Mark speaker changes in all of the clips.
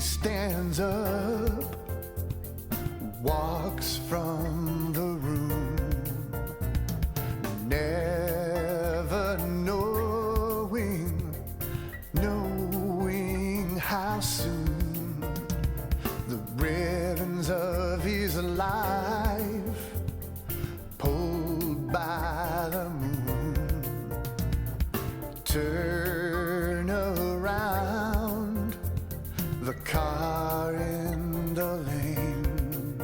Speaker 1: stands up, walks from the room, never knowing how soon the ribbons of his life pulled by the moon turn around the car in the lane,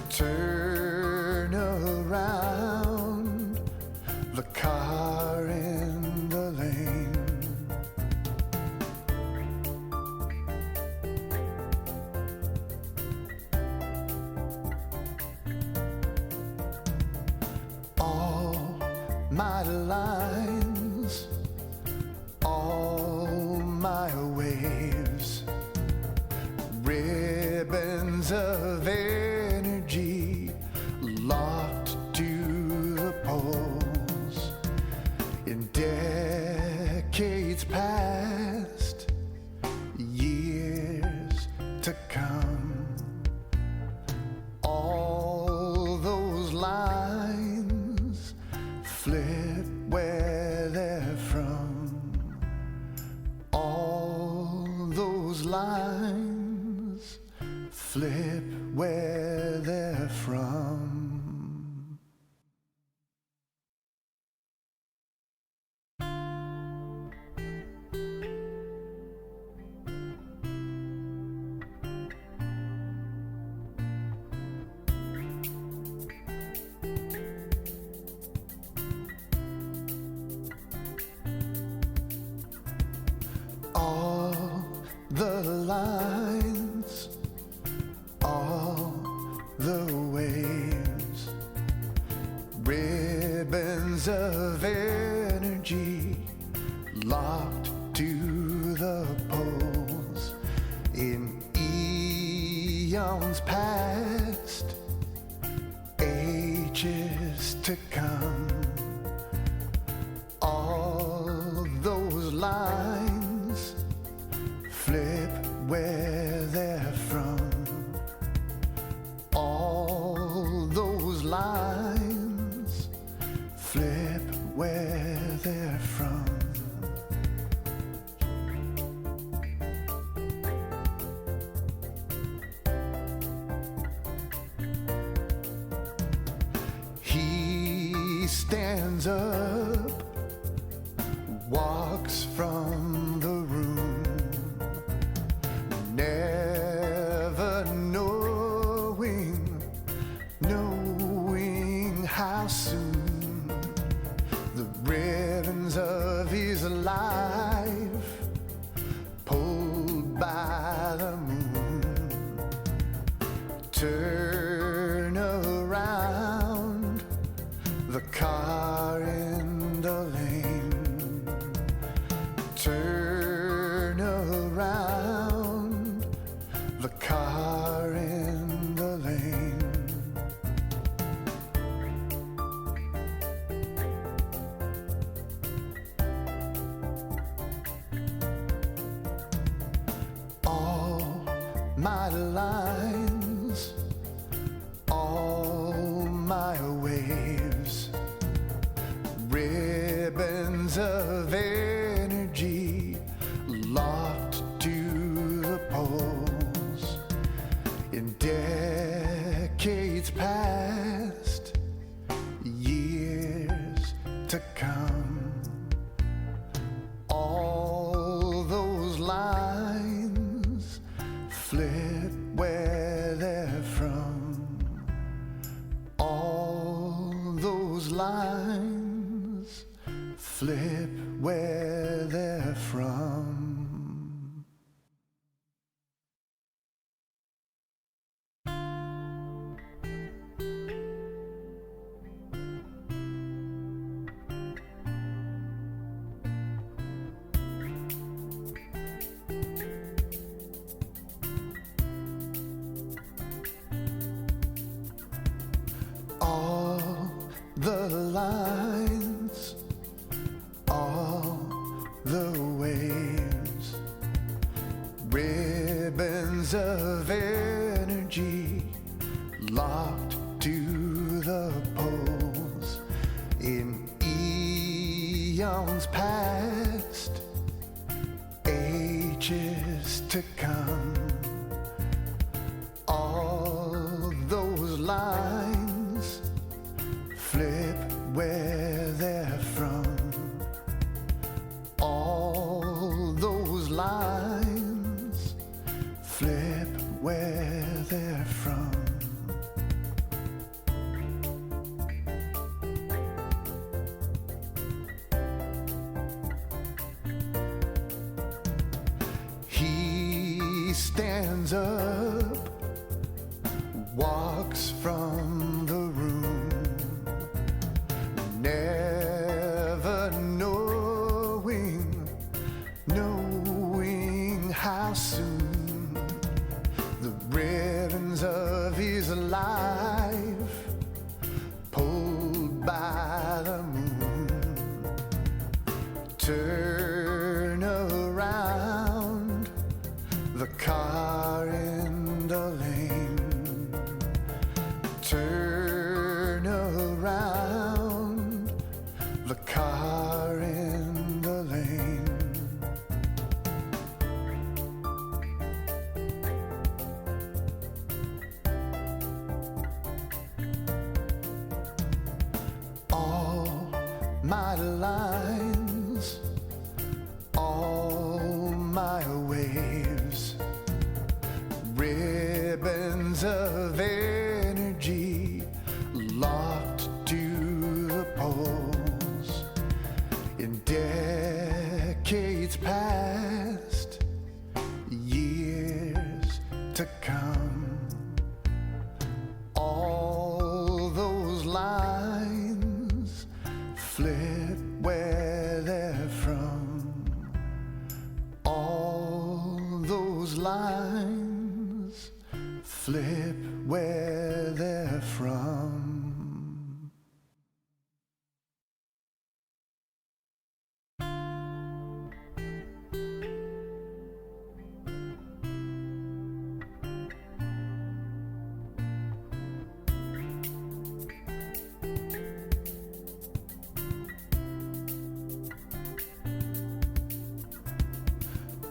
Speaker 1: turn around the car in the lane. All my lines, all my waves, ribbons of energy locked to the poles. In decades past, years to come, all those lines flip where they're from. All those lines flip where they're from. All the lines, all the waves, ribbons of energy locked to the poles. In eons past, ages to come, all those lines flip where they're from. All those lines flip where they're from. He stands up, walks from the room, never knowing how soon the ribbons of his life pulled by the moon turn around the car in the lane, turn around the car in the lane. All my lines, all my waves, ribbons of energy locked to the poles. In decades past, years to come, all those lines flip where they're from. All those lines flip where they're from. All the lines, all the waves, ribbons of energy locked to the poles in eons past, ages to come. All those lines flip where they're from. All those lines flip where they're from. He stands up, walks from the room, never knowing how soon the ribbons of his life pulled by the moon turn around the car in the lane, turn around the car in the lane. All my lines, all my waves, ribbons of energy locked to the poles in decades past, years to come. All those lines flip where they're from. All those lines flip where they're from.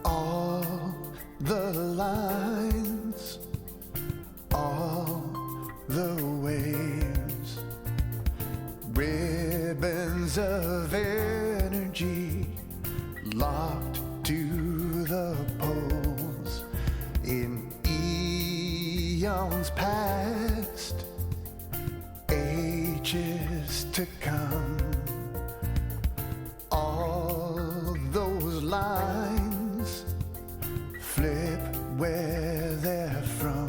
Speaker 1: All the lines, all the waves, ribbons of energy locked to the poles in eons past, ages to come. All those lines flip where they're from.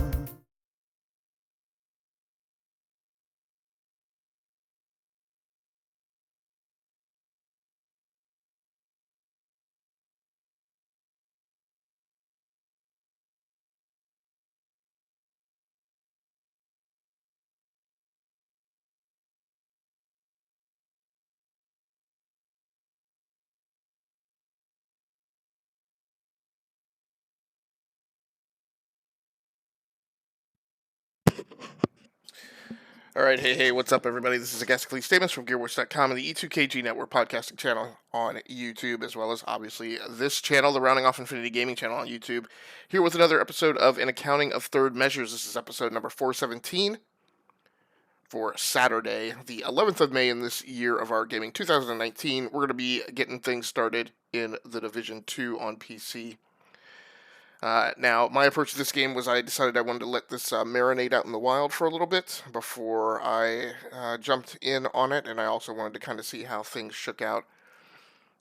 Speaker 2: All right, hey, what's up, everybody? This is Agasically Statements from GearWorks.com and the E2KG Network podcasting channel on YouTube, as well as, obviously, this channel, the Rounding Off Infinity Gaming channel on YouTube, here with another episode of An Accounting of Third Measures. This is episode number 417 for Saturday, the 11th of May in this year of our gaming 2019. We're going to be getting things started in the Division 2 on PC. Now, my approach to this game was I decided I wanted to let this marinate out in the wild for a little bit before I jumped in on it, and I also wanted to kind of see how things shook out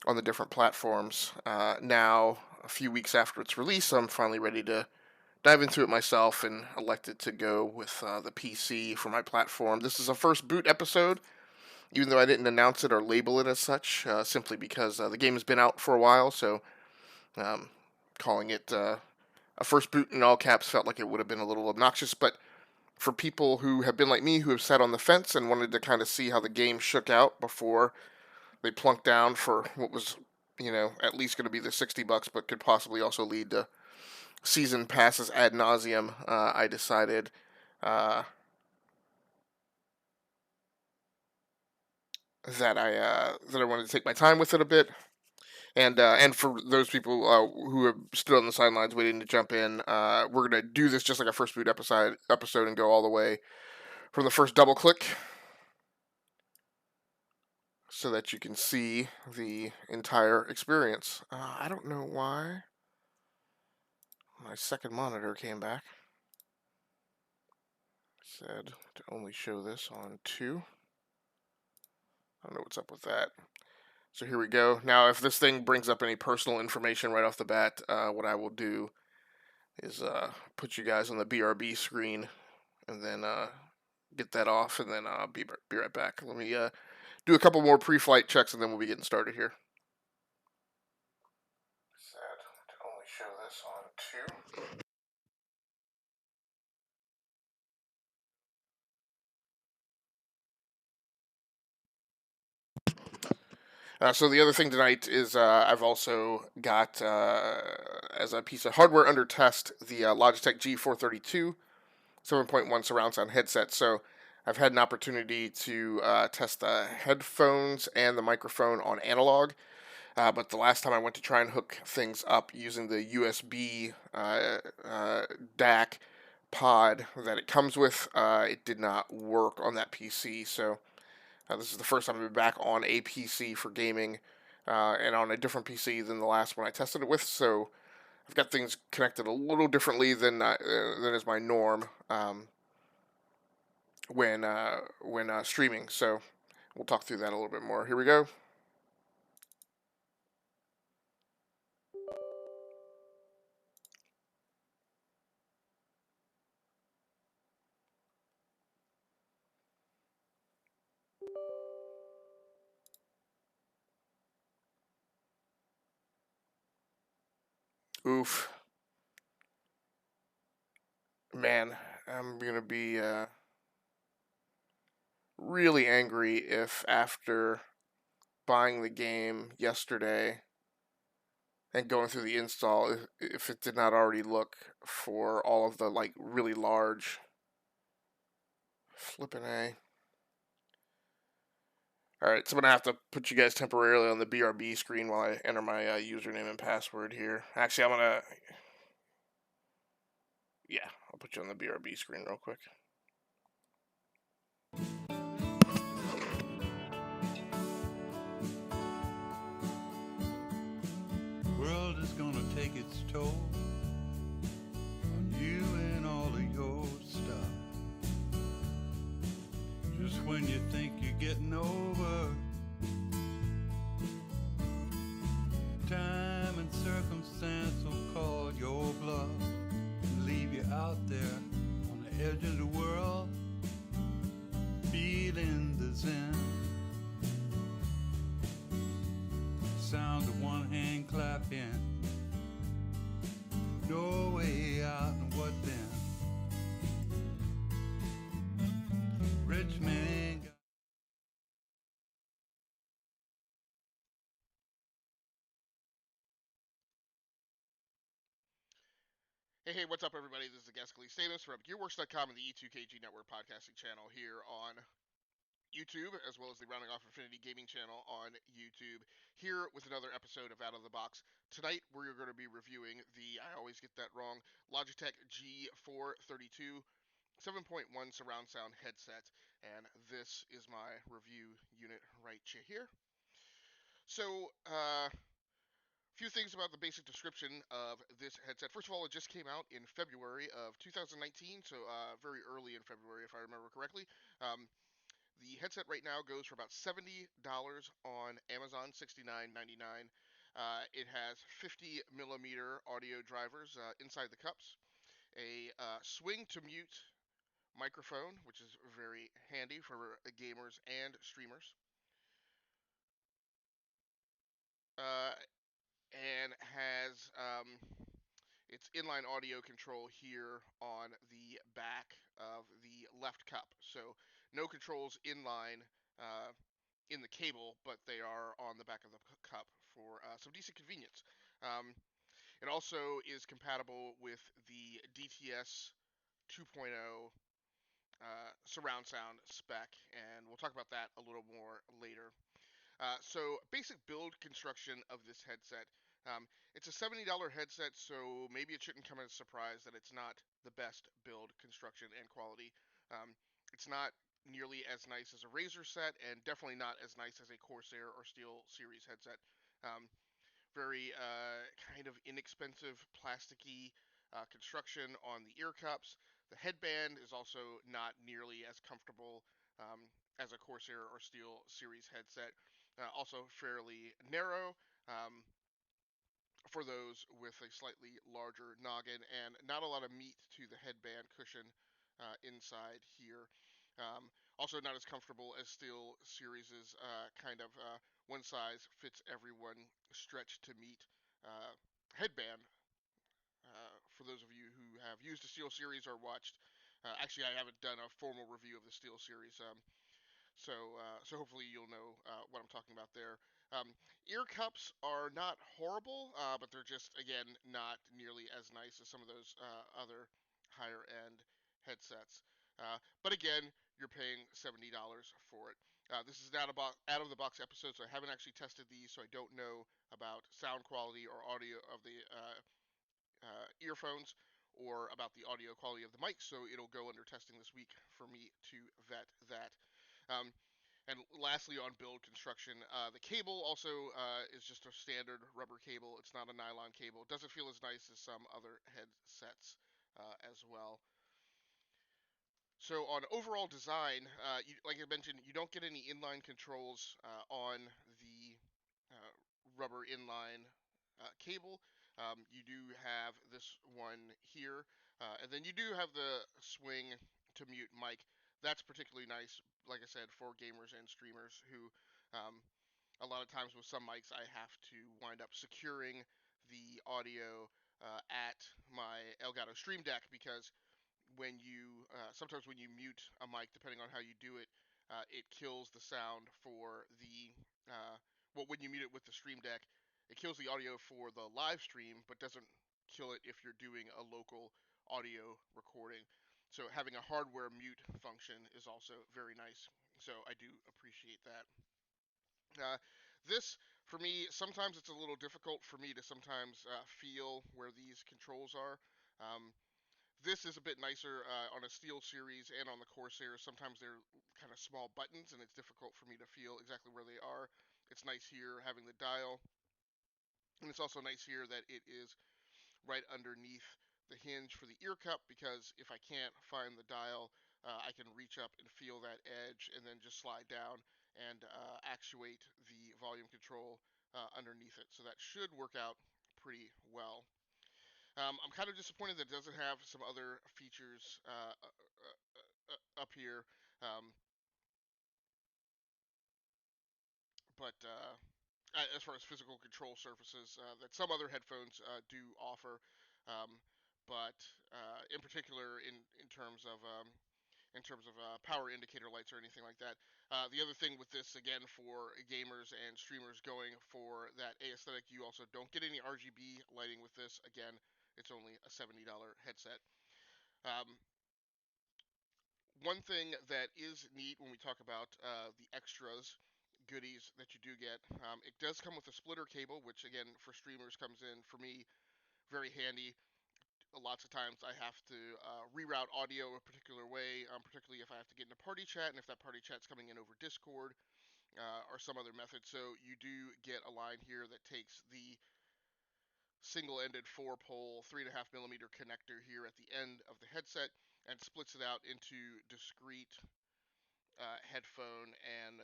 Speaker 2: on the different platforms. Now, a few weeks after its release, I'm finally ready to dive into it myself and elected to go with the PC for my platform. This is a first boot episode, even though I didn't announce it or label it as such, simply because the game has been out for a while, so calling it a first boot in all caps felt like it would have been a little obnoxious, but for people who have been like me, who have sat on the fence and wanted to kind of see how the game shook out before they plunked down for what was, at least going to be the $60, but could possibly also lead to season passes ad nauseum, I decided uh, that I wanted to take my time with it a bit. And for those people who have stood on the sidelines waiting to jump in, we're gonna do this just like a first boot episode and go all the way from the first double click, so that you can see the entire experience. I don't know why my second monitor came back. Said to only show this on 2. I don't know what's up with that. So here we go. Now, if this thing brings up any personal information right off the bat, what I will do is put you guys on the BRB screen, and then get that off, and then I'll be right back. Let me do a couple more pre-flight checks, and then we'll be getting started here. Said to only show this on 2. So the other thing tonight is I've also got as a piece of hardware under test the Logitech G432 7.1 surround sound headset. So I've had an opportunity to test the headphones and the microphone on analog. But the last time I went to try and hook things up using the USB DAC pod that it comes with, it did not work on that PC. So this is the first time I've been back on a PC for gaming, and on a different PC than the last one I tested it with. So I've got things connected a little differently than is my norm when streaming. So we'll talk through that a little bit more. Here we go. Oof, man, I'm gonna be really angry if after buying the game yesterday and going through the install, if it did not already look for all of the like really large flipping A. All right, so I'm gonna have to put you guys temporarily on the BRB screen while I enter my username and password here. Actually, yeah, I'll put you on the BRB screen real quick.
Speaker 3: World is gonna take its toll on you and all of your stuff. Just when you think you're getting over, time and circumstance will call your bluff and leave you out there on the edge of the world, feeling the zen. Sound of one hand clapping, no way out, and what then? Rich man got
Speaker 2: Hey, what's up, everybody? This is the Gascally Status from GearWorks.com and the E2KG Network podcasting channel here on YouTube, as well as the Rounding Off Infinity Gaming channel on YouTube, here with another episode of Out of the Box. Tonight, we're going to be reviewing I always get that wrong, Logitech G432 7.1 surround sound headset, and this is my review unit right here. So, few things about the basic description of this headset. First of all, it just came out in February of 2019, so very early in February, if I remember correctly. Um, the headset right now goes for about $70 on Amazon, $69.99. It has 50 millimeter audio drivers inside the cups, a swing to mute microphone, which is very handy for gamers and streamers. Uh, and has its inline audio control here on the back of the left cup. So no controls inline in the cable, but they are on the back of the cup for some decent convenience. Um, It also is compatible with the DTS 2.0 surround sound spec, and we'll talk about that a little more later. So basic build construction of this headset. It's a $70 headset, so maybe it shouldn't come as a surprise that it's not the best build construction and quality. It's not nearly as nice as a Razer set, and definitely not as nice as a Corsair or Steel Series headset. Um, Very kind of inexpensive, plasticky construction on the ear cups. The headband is also not nearly as comfortable as a Corsair or Steel Series headset. Also fairly narrow for those with a slightly larger noggin, and not a lot of meat to the headband cushion inside here. Also not as comfortable as Steel Series' kind of one size fits everyone stretch to meet headband. For those of you who have used the Steel Series or watched, actually I haven't done a formal review of the Steel Series, so hopefully you'll know what I'm talking about there. Ear cups are not horrible, but they're just, again, not nearly as nice as some of those other higher end headsets. But again, you're paying $70 for it. This is not a out of the box episode, so I haven't actually tested these, so I don't know about sound quality or audio of the earphones or about the audio quality of the mic, so it'll go under testing this week for me to vet that. Um, and lastly, on build construction, the cable also is just a standard rubber cable. It's not a nylon cable. It doesn't feel as nice as some other headsets as well. So on overall design, like I mentioned, you don't get any inline controls on the uh, rubber inline cable. You do have this one here, and then you do have the swing to mute mic. That's particularly nice, like I said, for gamers and streamers who, um, a lot of times with some mics, I have to wind up securing the audio at my Elgato Stream Deck, because when you sometimes when you mute a mic, depending on how you do it, it kills the sound for the well, when you mute it with the Stream Deck, it kills the audio for the live stream, but doesn't kill it if you're doing a local audio recording. So having a hardware mute function is also very nice. So I do appreciate that. Uh, this, for me, sometimes it's a little difficult for me to sometimes feel where these controls are. Um, this is a bit nicer on a Steel Series and on the Corsair. Sometimes they're kind of small buttons, and it's difficult for me to feel exactly where they are. It's nice here having the dial, and it's also nice here that it is right underneath the hinge for the ear cup, because if I can't find the dial, I can reach up and feel that edge and then just slide down and actuate the volume control underneath it. So that should work out pretty well. I'm kind of disappointed that it doesn't have some other features up here, um, but as far as physical control surfaces that some other headphones do offer, um, but in particular in terms of power indicator lights or anything like that. The other thing with this, again, for gamers and streamers going for that aesthetic, you also don't get any RGB lighting with this. Again, it's only a $70 headset. Um, One thing that is neat when we talk about the extras goodies that you do get, it does come with a splitter cable, which again for streamers comes in for me very handy. Lots of times I have to reroute audio a particular way, particularly if I have to get in a party chat, and if that party chat's coming in over Discord or some other method. So you do get a line here that takes the single-ended 4-pole 3.5mm connector here at the end of the headset and splits it out into discrete headphone and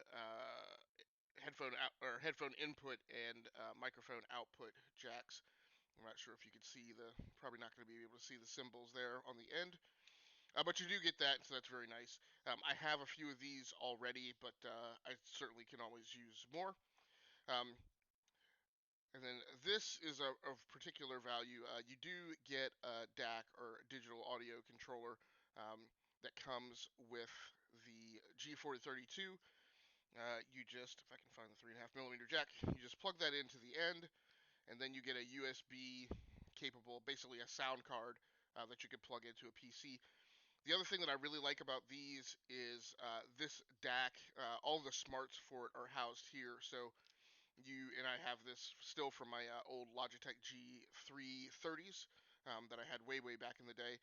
Speaker 2: headphone out, or headphone input and microphone output jacks. I'm not sure if you could see probably not going to be able to see the symbols there on the end. But you do get that, so that's very nice. I have a few of these already, but I certainly can always use more. Um, and then this is of particular value. You do get a DAC, or digital audio controller, that comes with the G4032. You just, if I can find the 3.5mm jack, you just plug that into the end, and then you get a USB capable, basically a sound card that you could plug into a PC. The other thing that I really like about these is this DAC. All the smarts for it are housed here. So and I have this still from my old Logitech G330s that I had way back in the day.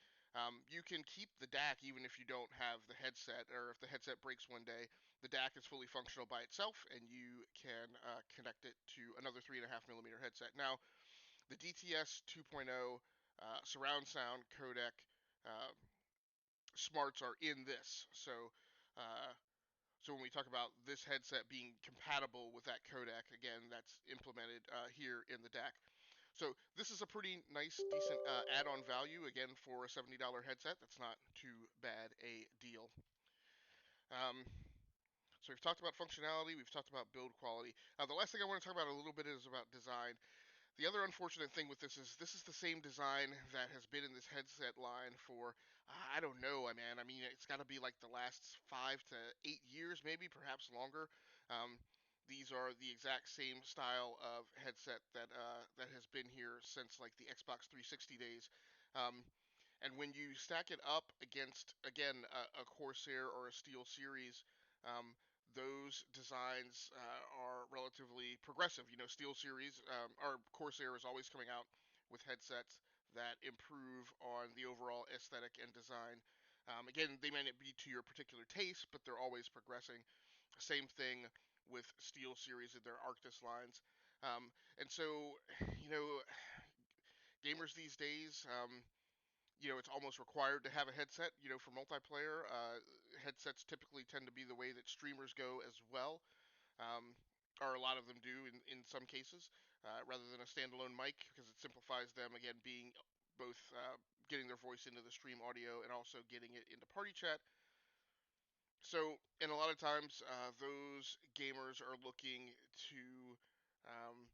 Speaker 2: You can keep the DAC even if you don't have the headset, or if the headset breaks one day. The DAC is fully functional by itself, and you can connect it to another 3.5mm headset. Now, the DTS 2.0 surround sound codec uh, smarts are in this. Uh, so when we talk about this headset being compatible with that codec, again, that's implemented here in the DAC. So this is a pretty nice, decent add-on value, again, for a $70 headset. That's not too bad a deal. So we've talked about functionality, we've talked about build quality. The last thing I want to talk about a little bit is about design. The other unfortunate thing with this is the same design that has been in this headset line for, I don't know, man. I mean, it's got to be like the last 5 to 8 years, maybe, perhaps longer. Um, these are the exact same style of headset that has been here since like the Xbox 360 days. Um, and when you stack it up against, again, a Corsair or a Steel Series, um, those designs are relatively progressive. You know, Steel Series or Corsair is always coming out with headsets that improve on the overall aesthetic and design. Again, they may not be to your particular taste, but they're always progressing. Same thing with Steel Series and their Arctis lines. And so, you know, gamers these days, it's almost required to have a headset, for multiplayer. Headsets typically tend to be the way that streamers go as well, um, or a lot of them do in some cases, rather than a standalone mic, because it simplifies them, again, being both getting their voice into the stream audio and also getting it into party chat. So, and a lot of times, those gamers are looking to um,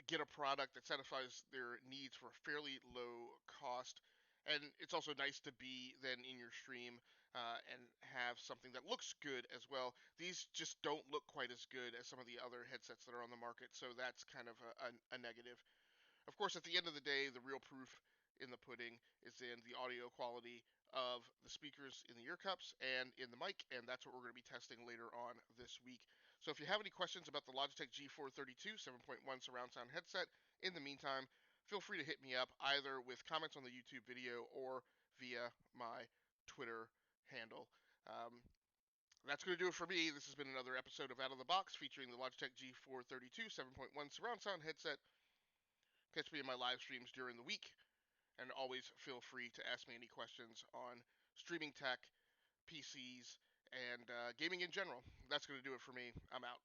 Speaker 2: get a product that satisfies their needs for a fairly low cost. And it's also nice to be then in your stream and have something that looks good as well. These just don't look quite as good as some of the other headsets that are on the market, so that's kind of a negative. Of course, at the end of the day, the real proof in the pudding is in the audio quality of the speakers in the ear cups and in the mic, and that's what we're going to be testing later on this week. So if you have any questions about the Logitech G432 7.1 surround sound headset, in the meantime, feel free to hit me up either with comments on the YouTube video or via my Twitter handle. That's going to do it for me. This has been another episode of Out of the Box featuring the Logitech G432 7.1 surround sound headset. Catch me in my live streams during the week, and always feel free to ask me any questions on streaming tech, PCs, and gaming in general. That's going to do it for me. I'm out.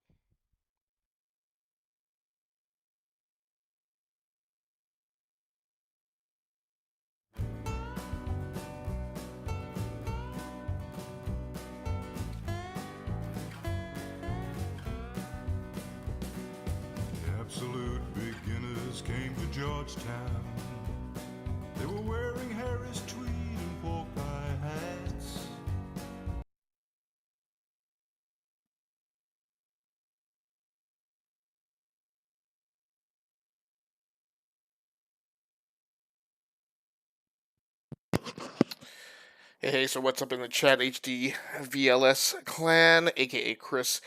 Speaker 3: The absolute beginners came to Georgetown. They were wearing Harris tweed and pork pie hats.
Speaker 2: Hey, so what's up in the chat, HD VLS clan, aka Chris?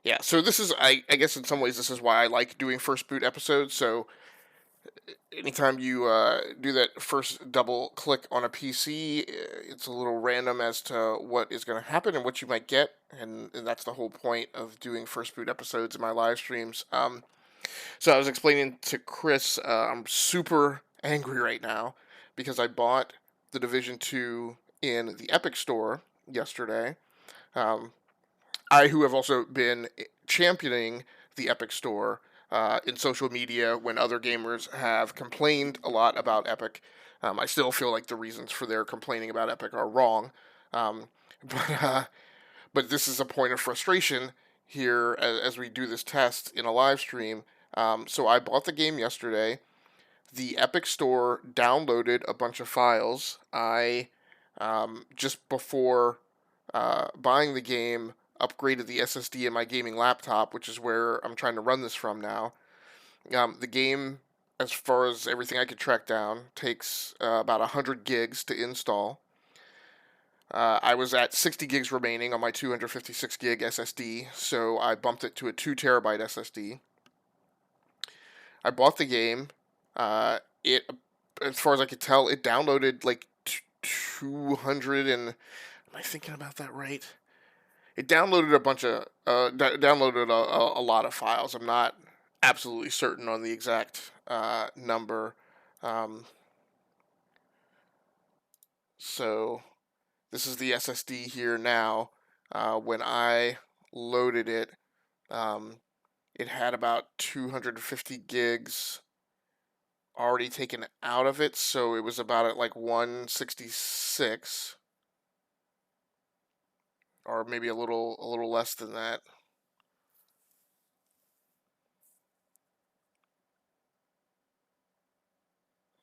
Speaker 2: Yeah, so this is, I guess in some ways, this is why I like doing first boot episodes. So anytime you do that first double click on a PC, it's a little random as to what is going to happen and what you might get. And that's the whole point of doing first boot episodes in my live streams. So I was explaining to Chris, I'm super angry right now because I bought the Division 2 in the Epic Store yesterday. I, who have also been championing the Epic Store in social media when other gamers have complained a lot about Epic, I still feel like the reasons for their complaining about Epic are wrong. Um, but but this is a point of frustration here as we do this test in a live stream. So I bought the game yesterday. The Epic Store downloaded a bunch of files. I just before buying the game, upgraded the SSD in my gaming laptop, which is where I'm trying to run this from now. The game as far as everything I could track down, takes about 100 gigs to install. I was at 60 gigs remaining on my 256 gig SSD, so I bumped it to a 2 terabyte SSD. I bought the game. It, as far as I could tell, it downloaded like 200 and. Am I thinking about that right? It downloaded a bunch of downloaded a lot of files. I'm not absolutely certain on the exact number. Um, so this is the SSD here now. When I loaded it, um, it had about 250 gigs already taken out of it, so it was about at like 166, or maybe a little less than that.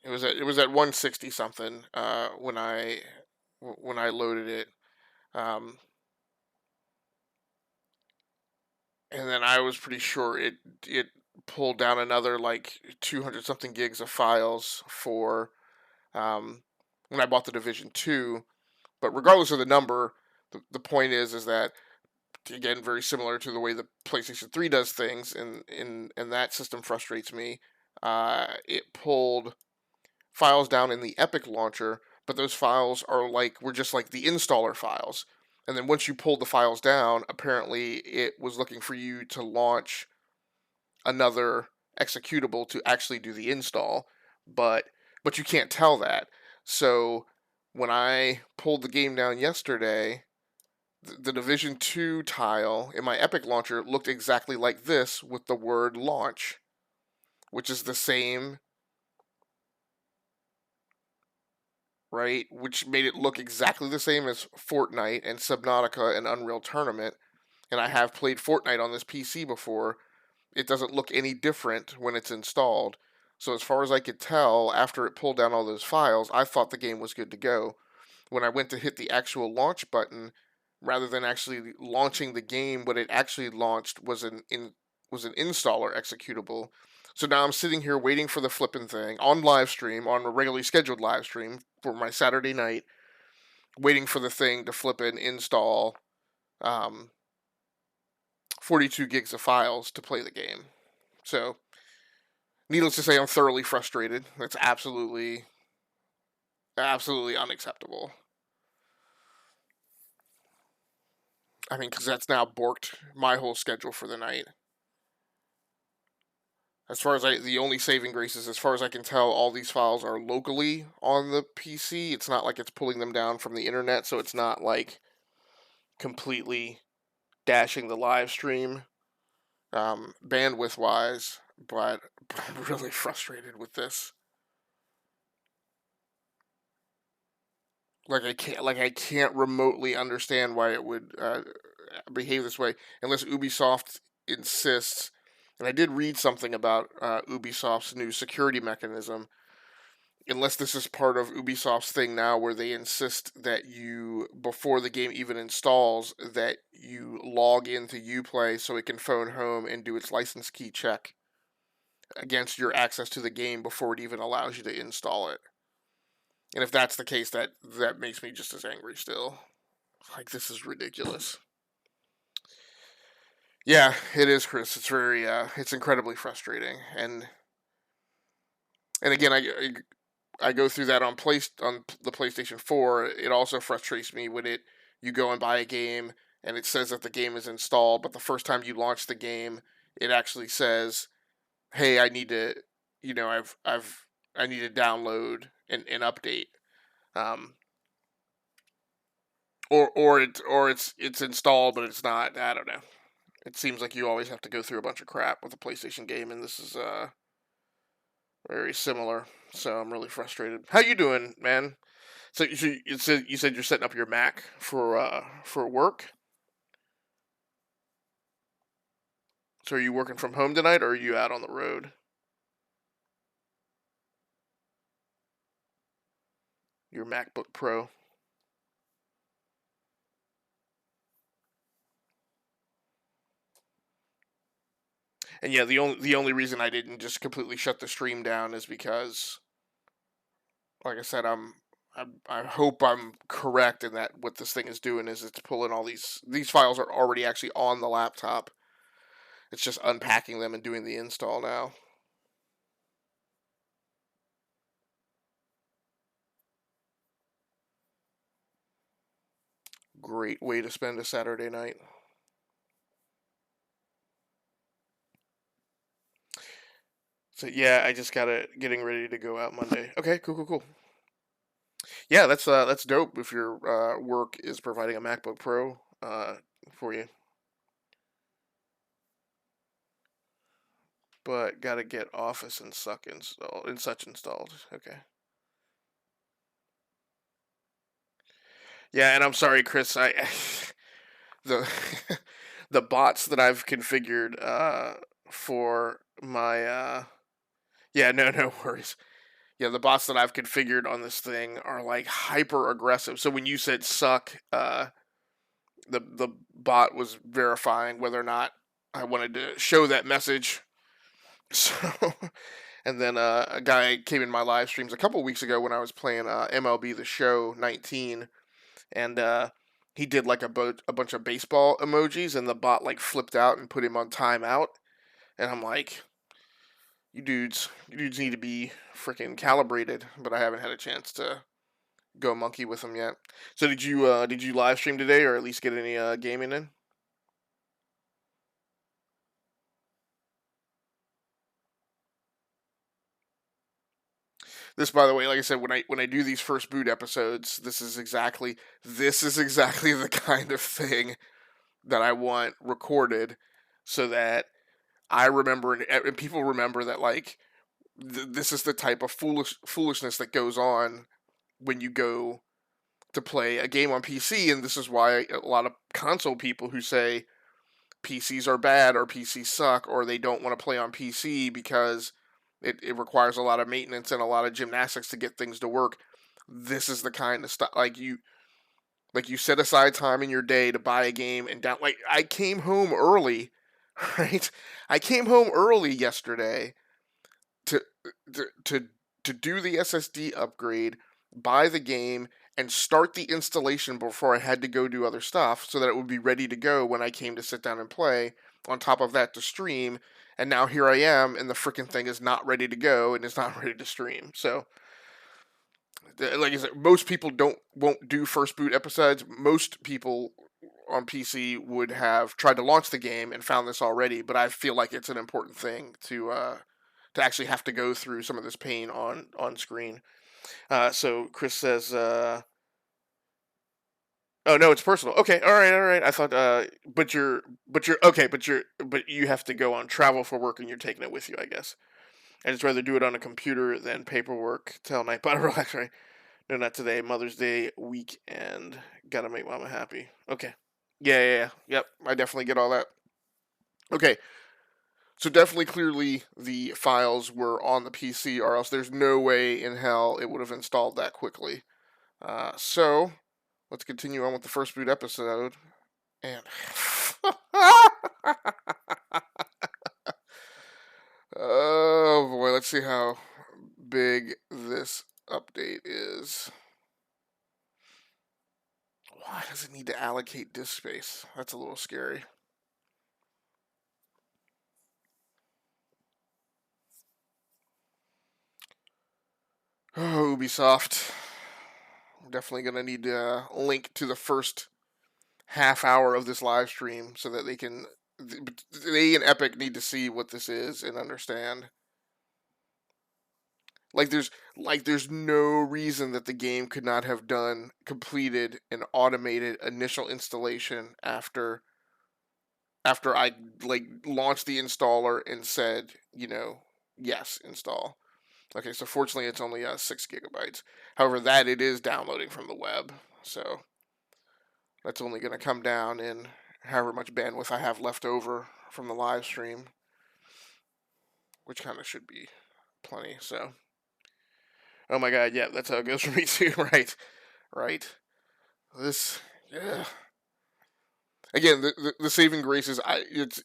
Speaker 2: It was at 160 something when I loaded it. Um, and then I was pretty sure it pulled down another like 200 something gigs of files for um, when I bought the Division 2. But regardless of the number, the point is that, again, very similar to the way the PlayStation 3 does things, and that system frustrates me. It pulled files down in the Epic launcher, but those files were just like the installer files. And then once you pulled the files down, apparently it was looking for you to launch another executable to actually do the install, but you can't tell that. So when I pulled the game down yesterday, the Division 2 tile in my Epic launcher looked exactly like this with the word launch, which is the same, right? Which made it look exactly the same as Fortnite and Subnautica and Unreal Tournament. And I have played Fortnite on this PC before. It doesn't look any different when it's installed. So as far as I could tell, after it pulled down all those files, I thought the game was good to go. When I went to hit the actual launch button, rather than actually launching the game, what it actually launched was was an installer executable. So now I'm sitting here waiting for the flipping thing on live stream, on a regularly scheduled live stream for my Saturday night, waiting for the thing to flip and install um, 42 gigs of files to play the game. So, needless to say, I'm thoroughly frustrated. That's absolutely unacceptable. I mean, because that's now borked my whole schedule for the night. As far as the only saving grace is, as far as I can tell, all these files are locally on the PC. It's not like it's pulling them down from the internet, so it's not like completely dashing the live stream bandwidth wise. But I'm really frustrated with this. I can't remotely understand why it would behave this way unless Ubisoft insists. And I did read something about Ubisoft's new security mechanism. Unless this is part of Ubisoft's thing now, where they insist that you, before the game even installs, that you log into Uplay so it can phone home and do its license key check against your access to the game before it even allows you to install it. And if that's the case, that makes me just as angry still. Like, this is ridiculous. Yeah, it is, Chris. It's it's incredibly frustrating. And again, I go through that on the PlayStation 4. It also frustrates me when you go and buy a game and it says that the game is installed, but the first time you launch the game, it actually says, "Hey, I need to, I need to download an update." Um, or it's installed but it's not. I don't know. It seems like you always have to go through a bunch of crap with a PlayStation game, and this is very similar. So I'm really frustrated. How you doing, man? So you said you're setting up your Mac for work. So are you working from home tonight, or are you out on the road? Your MacBook Pro. And yeah, the only reason I didn't just completely shut the stream down is because, like I said, I hope I'm correct in that what this thing is doing is it's pulling all these files are already actually on the laptop. It's just unpacking them and doing the install now. Great way to spend a Saturday night. So yeah, I just getting ready to go out Monday. Okay, cool. Yeah, that's dope. If your work is providing a MacBook Pro for you, but gotta get Office and such installed. Okay. Yeah, and I'm sorry, Chris. I the the bots that I've configured for my yeah, no worries. Yeah, the bots that I've configured on this thing are like hyper aggressive. So when you said suck, the bot was verifying whether or not I wanted to show that message. So, and then a guy came in my live streams a couple weeks ago when I was playing MLB The Show 19, and he did like a bunch of baseball emojis, and the bot like flipped out and put him on timeout. And I'm like, you dudes need to be freaking calibrated. But I haven't had a chance to go monkey with them yet. So did you live stream today, or at least get any gaming in? This, by the way, like I said, when I do these first boot episodes, this is exactly the kind of thing that I want recorded, so that I remember and people remember that like this is the type of foolishness that goes on when you go to play a game on PC, and this is why a lot of console people who say PCs are bad or PCs suck or they don't want to play on PC because it requires a lot of maintenance and a lot of gymnastics to get things to work. This is the kind of stuff like you set aside time in your day to buy a game and down. Like I came home early, right? I came home early yesterday to to to, to do the SSD upgrade, buy the game, and start the installation before I had to go do other stuff, so that it would be ready to go when I came to sit down and play. On top of that, to stream, and now here I am, and the freaking thing is not ready to go and it's not ready to stream. So like I said, most people won't do first boot episodes. Most people on PC would have tried to launch the game and found this already, but I feel like it's an important thing to actually have to go through some of this pain on screen. So Chris says, "Oh no, it's personal." Okay, all right. I thought, but you have to go on travel for work and you're taking it with you, I guess. I just rather do it on a computer than paperwork. Tell night, but relax, right? No, not today. Mother's Day weekend. Gotta make mama happy. Okay. Yeah. Yep. I definitely get all that. Okay. So definitely, clearly, the files were on the PC, or else there's no way in hell it would have installed that quickly. So let's continue on with the first boot episode. And oh boy, let's see how big this update is. Why does it need to allocate disk space? That's a little scary. Oh, Ubisoft. I'm definitely going to need to link to the first half hour of this live stream so that they and Epic need to see what this is and understand. There's no reason that the game could not have completed an automated initial installation after I like launched the installer and said, yes, install. Okay, so fortunately it's only 6 GB. However, that it is downloading from the web, so that's only going to come down in however much bandwidth I have left over from the live stream, which kind of should be plenty. So, oh my god, yeah, that's how it goes for me too, right? This, yeah. again, the saving grace is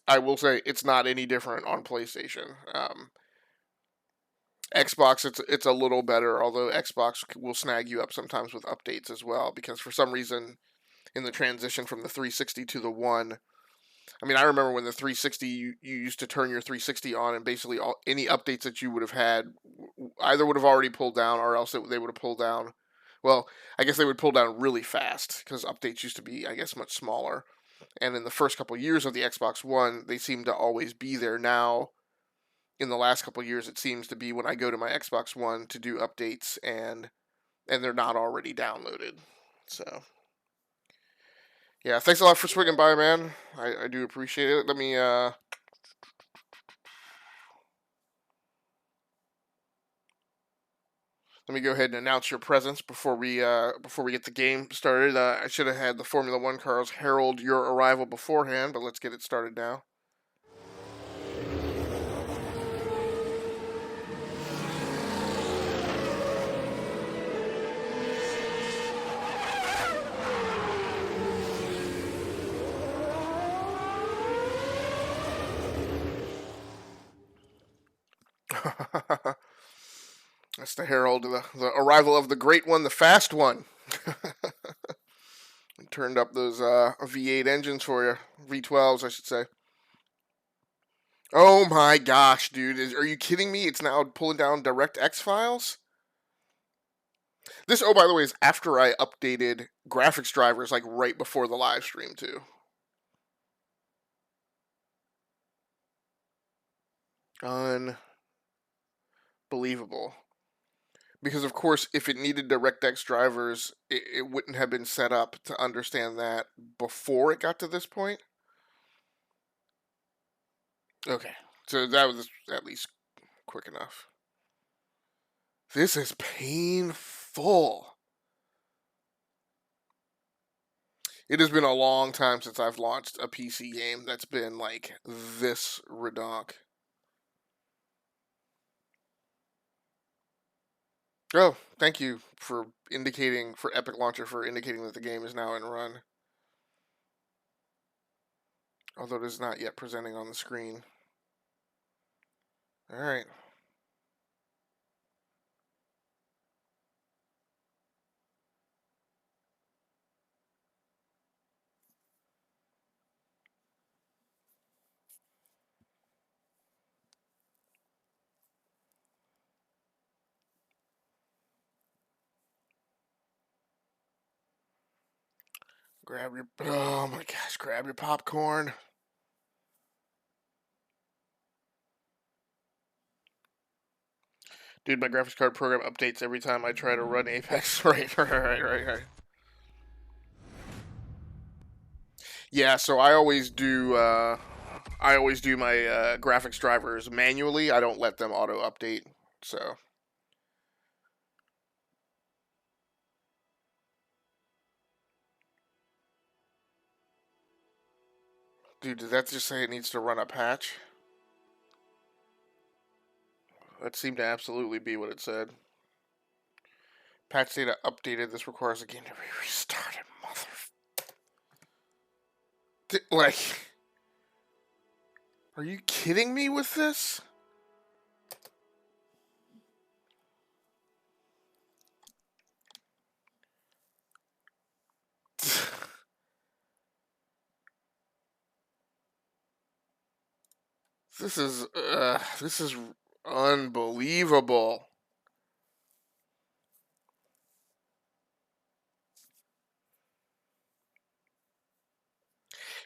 Speaker 2: I will say it's not any different on PlayStation. Xbox, it's a little better, although Xbox will snag you up sometimes with updates as well, because for some reason in the transition from the 360 to the One, I mean, I remember when the 360, you used to turn your 360 on, and basically any updates that you would have had either would have already pulled down, or else they would have pulled down. Well, I guess they would pull down really fast because updates used to be, I guess, much smaller. And in the first couple of years of the Xbox One, they seem to always be there. Now, in the last couple of years, it seems to be when I go to my Xbox One to do updates, and they're not already downloaded. So, yeah, thanks a lot for swinging by, man. I do appreciate it. Let me go ahead and announce your presence before we get the game started. I should have had the Formula One cars herald your arrival beforehand, but let's get it started now. That's the herald of the arrival of the great one, the fast one. Turned up those V8 engines for you, V12s, I should say. Oh my gosh, dude! Are you kidding me? It's now pulling down DirectX files. This, oh, by the way, is after I updated graphics drivers, like right before the live stream too. Unbelievable. Because of course, if it needed DirectX drivers, it wouldn't have been set up to understand that before it got to this point. Okay, so that was at least quick enough. This is painful. It has been a long time since I've launched a PC game that's been like this redonk. Oh, thank you for Epic Launcher for indicating that the game is now in run. Although it is not yet presenting on the screen. Alright. Oh my gosh, grab your popcorn. Dude, my graphics card program updates every time I try to run Apex. Right. Yeah, so I always do my graphics drivers manually. I don't let them auto update. So, dude, did that just say it needs to run a patch? That seemed to absolutely be what it said. Patch data updated. This requires the game to be restarted. Like, are you kidding me with this? This is unbelievable.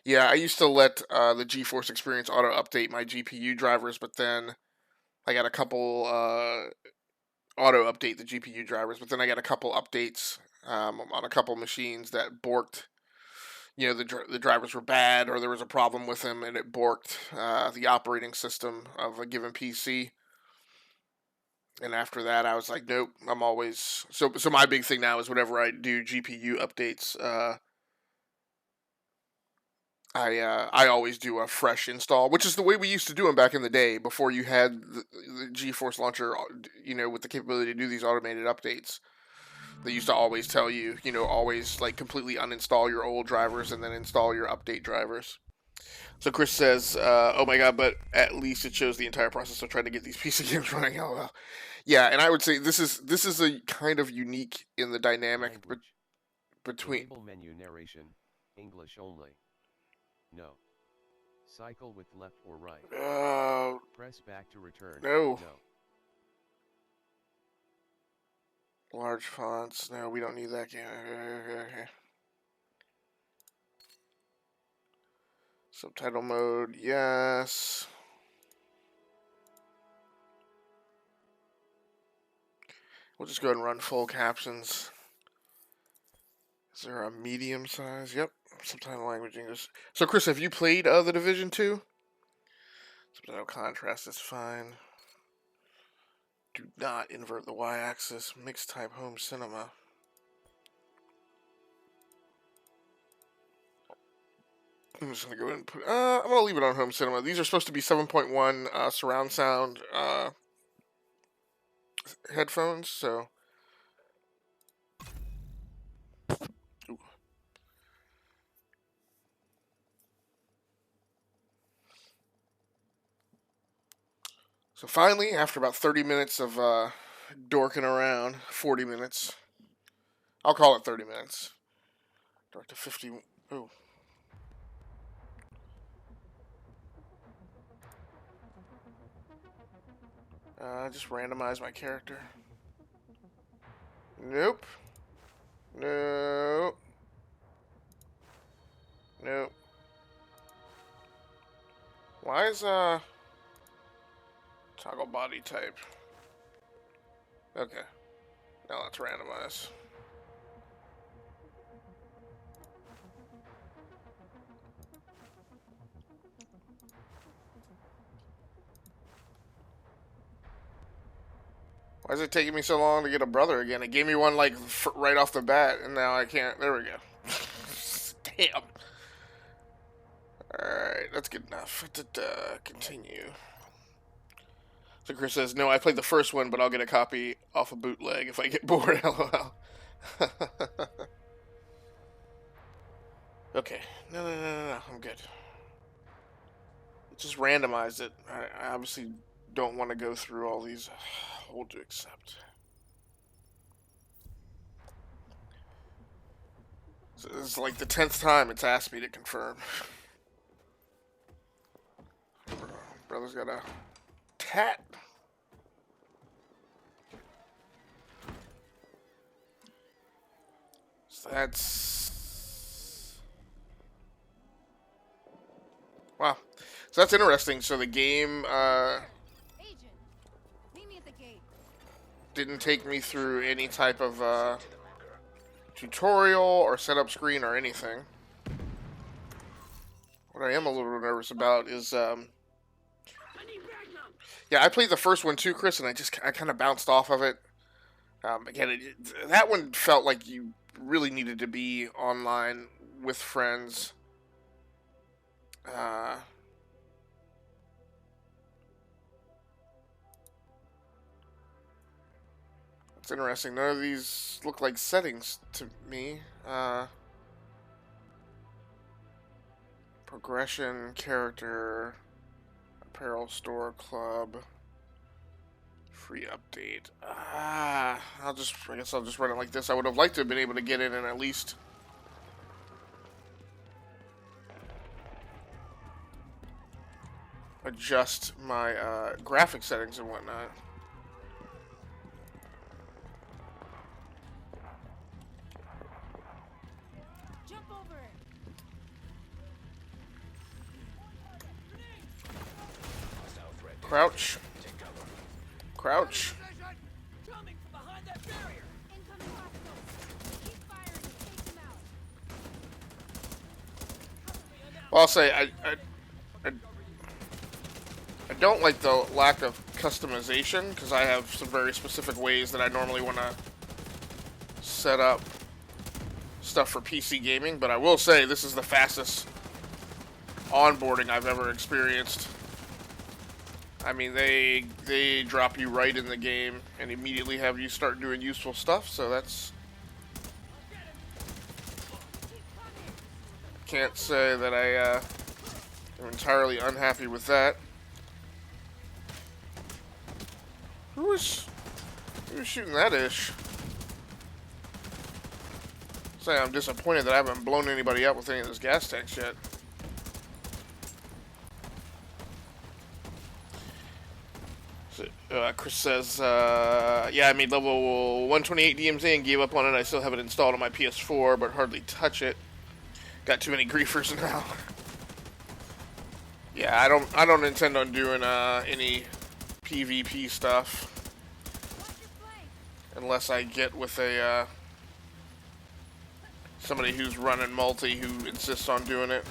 Speaker 2: Yeah, I used to let the GeForce Experience auto update my GPU drivers, but then I got a couple auto update the GPU drivers, but then I got a couple updates on a couple machines that borked. You know, the drivers were bad, or there was a problem with them, and it borked the operating system of a given PC. And after that, I was like, nope, I'm always so. So my big thing now is whenever I do GPU updates, I always do a fresh install, which is the way we used to do them back in the day before you had the GeForce launcher, you know, with the capability to do these automated updates. They used to always tell you, you know, always like completely uninstall your old drivers and then install your update drivers. So Chris says, "Oh my god!" But at least it shows the entire process of trying to get these PC games running. LOL. Yeah, and I would say this is a kind of unique in the dynamic between.
Speaker 4: Enable menu narration, English only. No. Cycle with left or right. Press back to return.
Speaker 2: No.
Speaker 4: No.
Speaker 2: Large fonts. No, we don't need that. Subtitle mode. Yes. We'll just go ahead and run full captions. Is there a medium size? Yep. Subtitle language English. So, Chris, have you played The Division 2? Subtitle contrast is fine. Do not invert the y-axis. Mixed type home cinema. I'm just going to go ahead and put... I'm going to leave it on home cinema. These are supposed to be 7.1 surround sound headphones, so... Ooh. So finally, after about 30 minutes of dorking around, 40 minutes, I'll call it 30 minutes. Dork to 50. Ooh. Just randomize my character. Nope. Nope. Nope. Why is toggle body type? Okay. Now let's randomize. Why is it taking me so long to get a brother again? It gave me one like right off the bat, and now I can't. There we go. Damn. Alright, that's good enough. Continue. So Chris says, no, I played the first one, but I'll get a copy off a bootleg if I get bored. LOL. Okay. No. I'm good. It just randomized it. I obviously don't want to go through all these. Hold to accept. So this is like the 10th time it's asked me to confirm. Brother's got a tat. So that's... Wow. So that's interesting. So the game didn't take me through any type of tutorial or setup screen or anything. What I am a little nervous about is yeah, I played the first one too, Chris, and I kind of bounced off of it. Again, that one felt like you really needed to be online with friends. It's interesting. None of these look like settings to me. Progression, character, apparel store, club, free update. I guess I'll just run it like this. I would have liked to have been able to get in and at least adjust my graphic settings and whatnot. Crouch. Crouch. Well, I'll say I don't like the lack of customization because I have some very specific ways that I normally want to set up stuff for PC gaming, but I will say this is the fastest onboarding I've ever experienced. I mean, they drop you right in the game and immediately have you start doing useful stuff, so that's can't say that I am entirely unhappy with that. Who was shooting that ish? Say I'm disappointed that I haven't blown anybody up with any of those gas tanks yet. So, Chris says, yeah, I made level 128 DMZ and gave up on it. I still have it installed on my PS4, but hardly touch it. Got too many griefers now. Yeah, I don't intend on doing any PvP stuff unless I get with a somebody who's running multi who insists on doing it.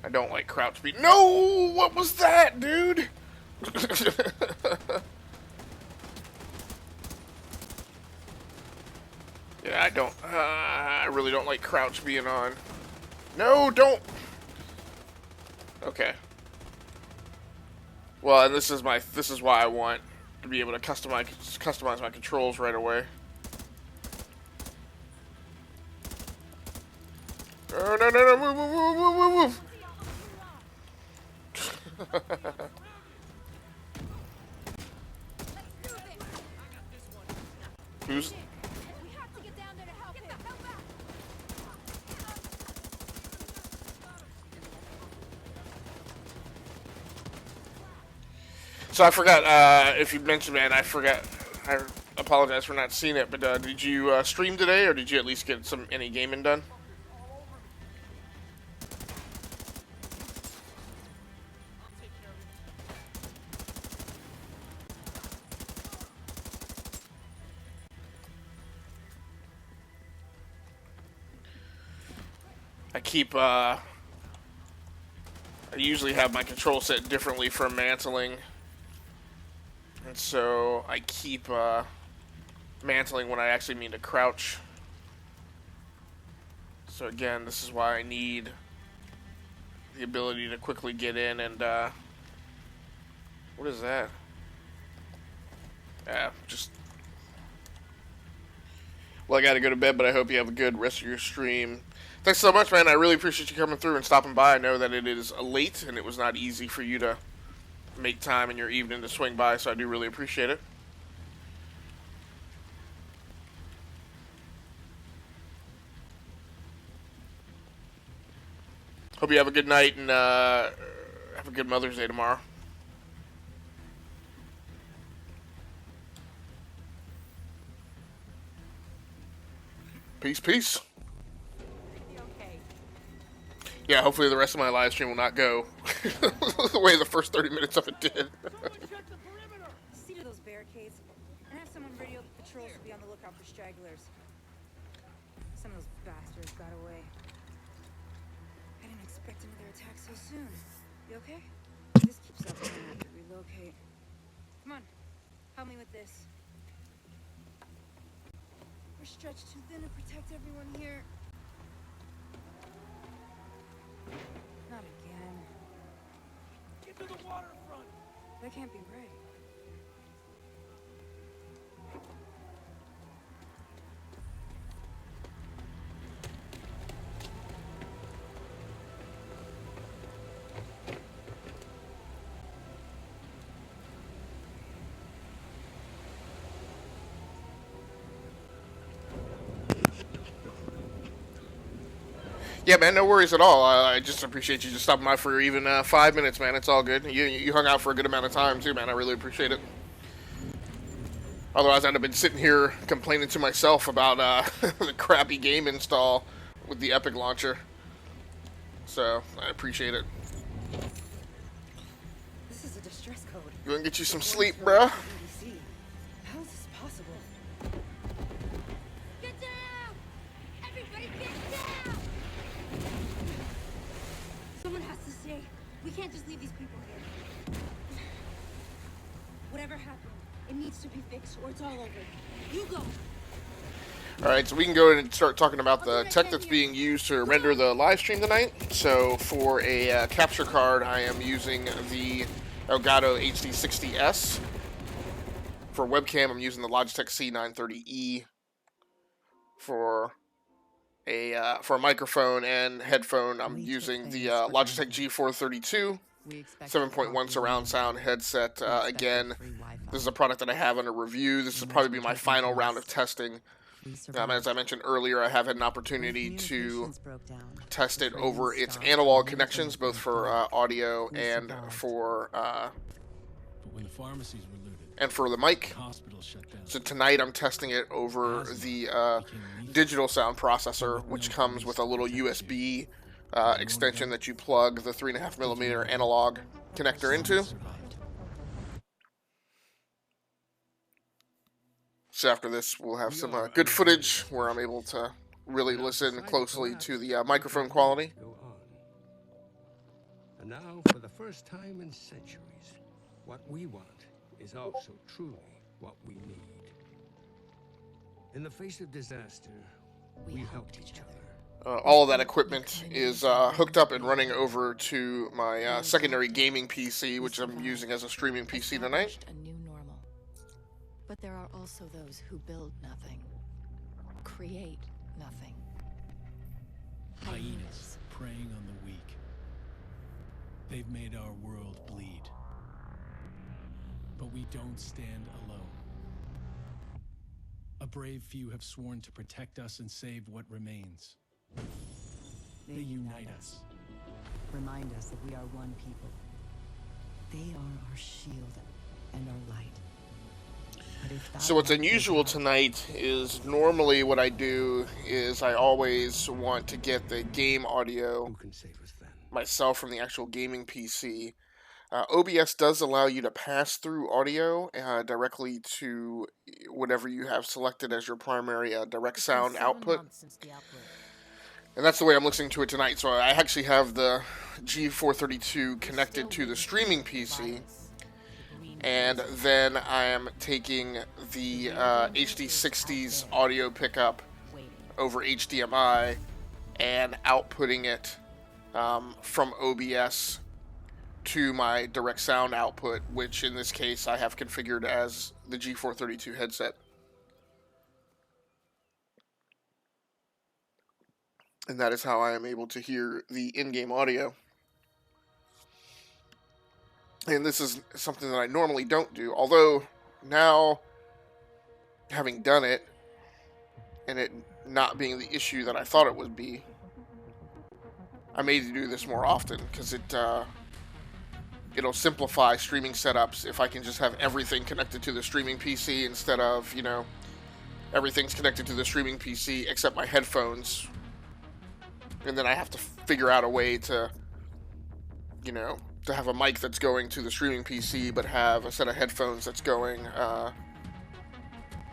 Speaker 2: I don't like crouch speed. No! What was that, dude? Yeah, I don't. I really don't like crouch being on. No, don't. Okay. Well, and this is why I want to be able to customize my controls right away. Oh, no, no, no, move, move, move, move, move, move. Who's? So I forgot, if you mentioned, man, I forgot. I apologize for not seeing it, but did you stream today, or did you at least get any gaming done? I usually have my control set differently for mantling. And so I keep mantling when I actually mean to crouch. So again, this is why I need the ability to quickly get in and what is that? Yeah, just... Well, I gotta go to bed, but I hope you have a good rest of your stream. Thanks so much, man. I really appreciate you coming through and stopping by. I know that it is late, and it was not easy for you to make time in your evening to swing by, so I do really appreciate it. Hope you have a good night, and have a good Mother's Day tomorrow. Peace, peace. Yeah, hopefully the rest of my live stream will not go the way the first 30 minutes of it did.
Speaker 5: See to those barricades and have someone radio the patrols to be on the lookout for stragglers. Some of those bastards got away. I didn't expect another attack so soon. You okay? If this keeps up, I'm gonna have to relocate. Come on, help me with this. We're stretched too thin to protect everyone here. Not again. Get to the waterfront! That can't be right.
Speaker 2: Yeah, man, no worries at all. I just appreciate you just stopping by for even 5 minutes, man. It's all good. You hung out for a good amount of time, too, man. I really appreciate it. Otherwise, I'd have been sitting here complaining to myself about the crappy game install with the Epic launcher. So, I appreciate it.
Speaker 5: This is a distress code.
Speaker 2: You want to get you some sleep, bruh?
Speaker 5: How is this possible?
Speaker 6: Get down! Everybody get down! Someone has to stay. We can't just leave these people here. Whatever happened, it needs to be fixed or it's all over. You go!
Speaker 2: Alright, so we can go ahead and start talking about the tech that's being used to render the live stream tonight. So for a capture card, I am using the Elgato HD60S For webcam, I'm using the Logitech C930E. For a microphone and headphone, I'm using the Logitech G432 7.1 surround sound headset. Again, this is a product that I have under review. This will probably be my final round of testing. As I mentioned earlier, I have had an opportunity to test it over its analog connections, both for audio and for the mic. So tonight I'm testing it over the digital sound processor, which comes with a little USB extension that you plug the 3.5mm analog connector into. So after this, we'll have some good footage where I'm able to really listen closely to the microphone quality.
Speaker 7: And now, for the first time in centuries, what we want is also truly what we need. In the face of disaster, we helped each other.
Speaker 2: All of that equipment is hooked up and running over to my secondary gaming PC, which I'm using as a streaming PC tonight.
Speaker 8: A new normal. But there are also those who build nothing, create nothing.
Speaker 9: Hyenas preying on the weak. They've made our world bleed. But we don't stand alone. A brave few have sworn to protect us and save what remains. They unite us.
Speaker 10: Remind us that we are one people. They are our shield and our light.
Speaker 2: So what's unusual tonight is normally what I do is I always want to get the game audio myself from the actual gaming PC. OBS does allow you to pass through audio directly to whatever you have selected as your primary direct sound output. And that's the way I'm listening to it tonight. So I actually have the G432 connected to the streaming PC. And then I am taking the HD60's audio pickup over HDMI and outputting it from OBS to my direct sound output, which in this case I have configured as the G432 headset. And that is how I am able to hear the in-game audio. And this is something that I normally don't do, although now, having done it, and it not being the issue that I thought it would be, I may do this more often, because it'll simplify streaming setups if I can just have everything connected to the streaming PC instead of, everything's connected to the streaming PC except my headphones. And then I have to figure out a way to, to have a mic that's going to the streaming PC, but have a set of headphones that's going,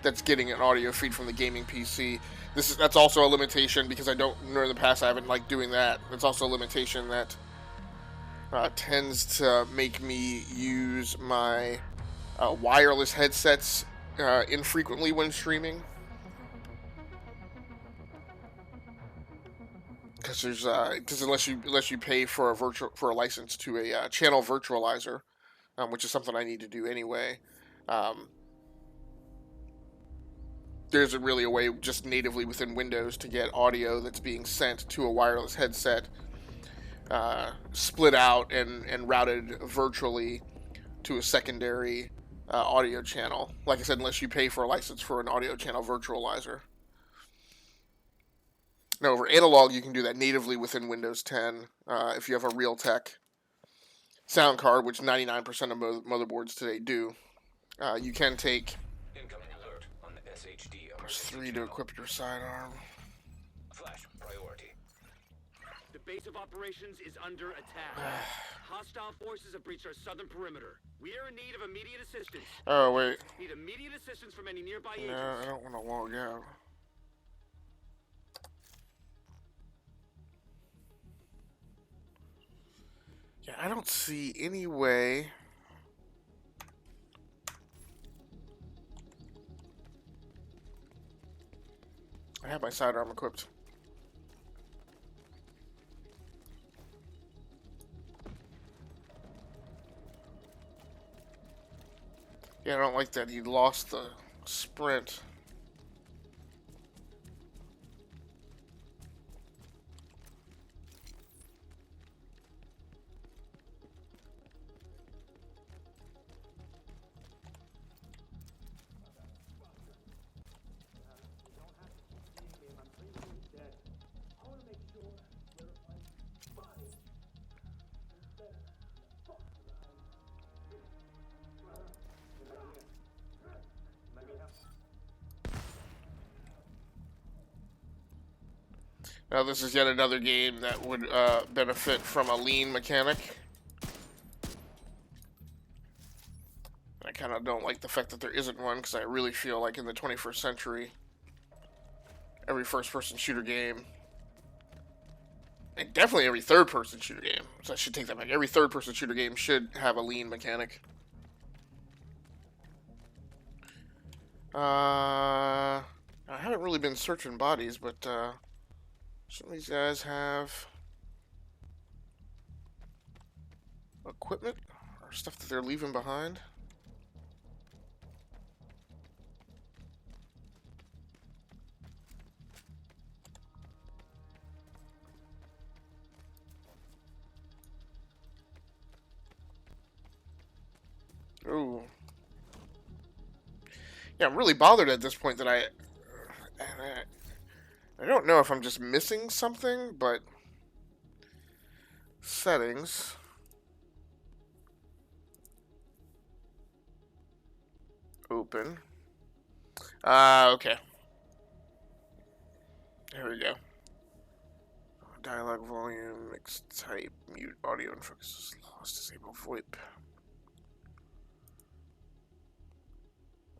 Speaker 2: that's getting an audio feed from the gaming PC. That's also a limitation because I don't know in the past I haven't liked doing that. It's also a limitation that tends to make me use my wireless headsets infrequently when streaming. Because unless you pay for a license to a channel virtualizer, which is something I need to do anyway, there isn't really a way just natively within Windows to get audio that's being sent to a wireless headset split out and routed virtually to a secondary audio channel. Like I said, unless you pay for a license for an audio channel virtualizer. Now, over analog, you can do that natively within Windows 10 if you have a Realtek sound card, which 99% of motherboards today do. You can take
Speaker 11: incoming alert on the SHD.
Speaker 2: Press 3 to equip your sidearm.
Speaker 11: Flash priority.
Speaker 12: The base of operations is under attack. Hostile forces have breached our southern perimeter. We are in need of immediate assistance.
Speaker 2: Oh, wait.
Speaker 12: Need immediate assistance from any nearby agents.
Speaker 2: No, I don't want to log out. Yeah, I don't see any way. I have my sidearm equipped. Yeah, I don't like that he lost the sprint. Now this is yet another game that would benefit from a lean mechanic. I kind of don't like the fact that there isn't one, because I really feel like in the 21st century, every first-person shooter game, and definitely every third-person shooter game, so I should take that back, every third-person shooter game should have a lean mechanic. I haven't really been searching bodies, but some of these guys have equipment or stuff that they're leaving behind. Ooh. Yeah, I'm really bothered at this point that I don't know if I'm just missing something, but settings. Open. Okay. There we go. Dialogue volume, mixed type, mute audio and focus, lost, disable VoIP.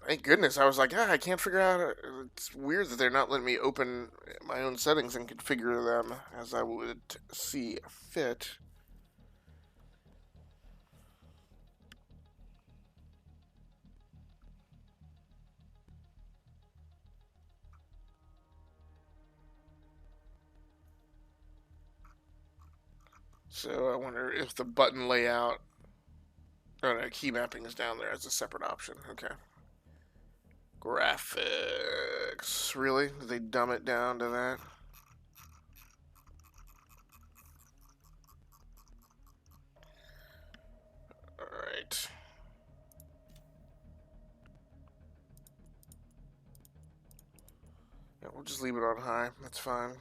Speaker 2: Thank goodness. I was like, I can't figure out. It's weird that they're not letting me open my own settings and configure them as I would see fit. So I wonder if the button layout, oh no, key mapping is down there as a separate option. Okay. Graphics. Really? Did they dumb it down to that? Alright. Yeah, we'll just leave it on high. That's fine.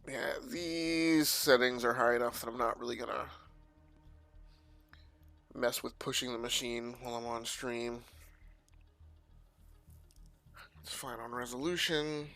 Speaker 2: Yeah, these settings are high enough that I'm not really gonna mess with pushing the machine while I'm on stream. It's fine on resolution.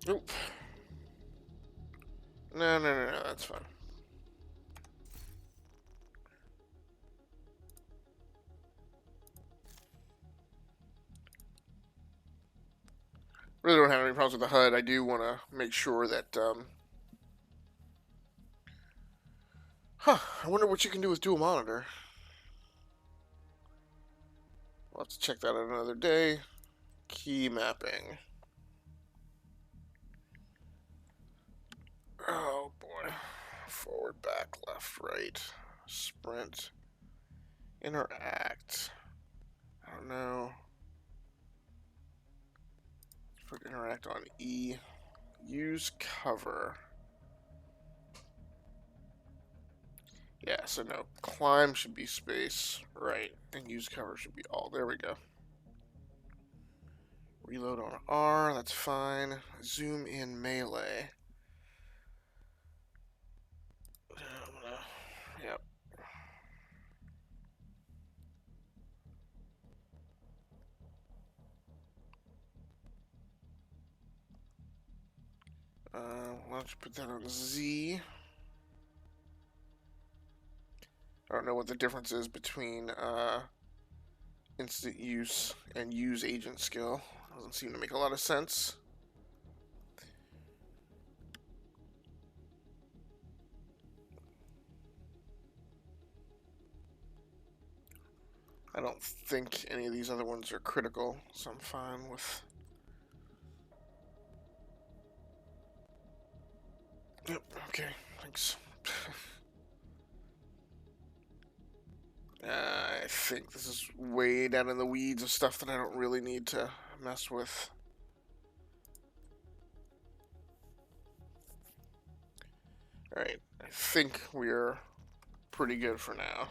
Speaker 2: Oop. No, that's fine. Really don't have any problems with the HUD. I do want to make sure that, I wonder what you can do with dual monitor. We'll have to check that out another day. Key mapping. Oh boy. Forward, back, left, right. Sprint. Interact. I don't know. Let's put interact on E. Use cover. Yeah, so no. Climb should be space. Right. And use cover should be all. There we go. Reload on R. That's fine. Zoom in melee. Yep. don't you put that on Z? I don't know what the difference is between instant use and use agent skill. Doesn't seem to make a lot of sense. I don't think any of these other ones are critical, so I'm fine with... Yep, okay, thanks. I think this is way down in the weeds of stuff that I don't really need to mess with. Alright, I think we're pretty good for now.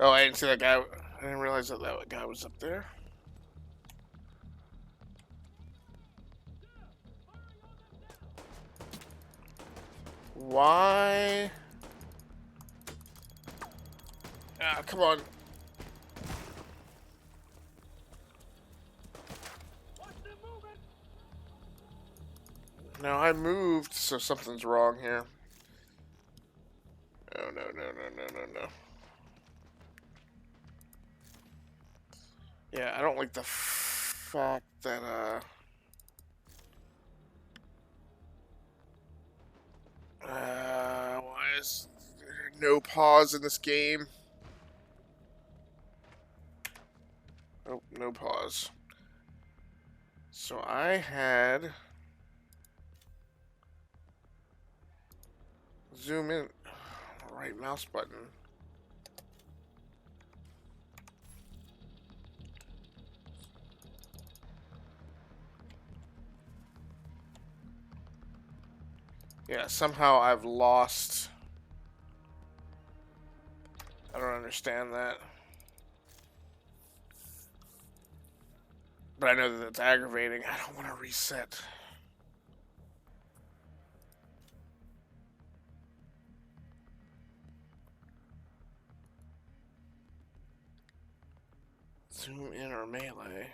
Speaker 2: Oh, I didn't see that guy. I didn't realize that that guy was up there. Why? Ah, come on. No, I moved, so something's wrong here. Oh, no, no, no, no, no, no. Yeah, I don't like the fact that, why is there no pause in this game? Oh, no pause. So I had... Zoom in. Right mouse button. Yeah, somehow I've lost... I don't understand that. But I know that it's aggravating. I don't want to reset. Zoom in or melee.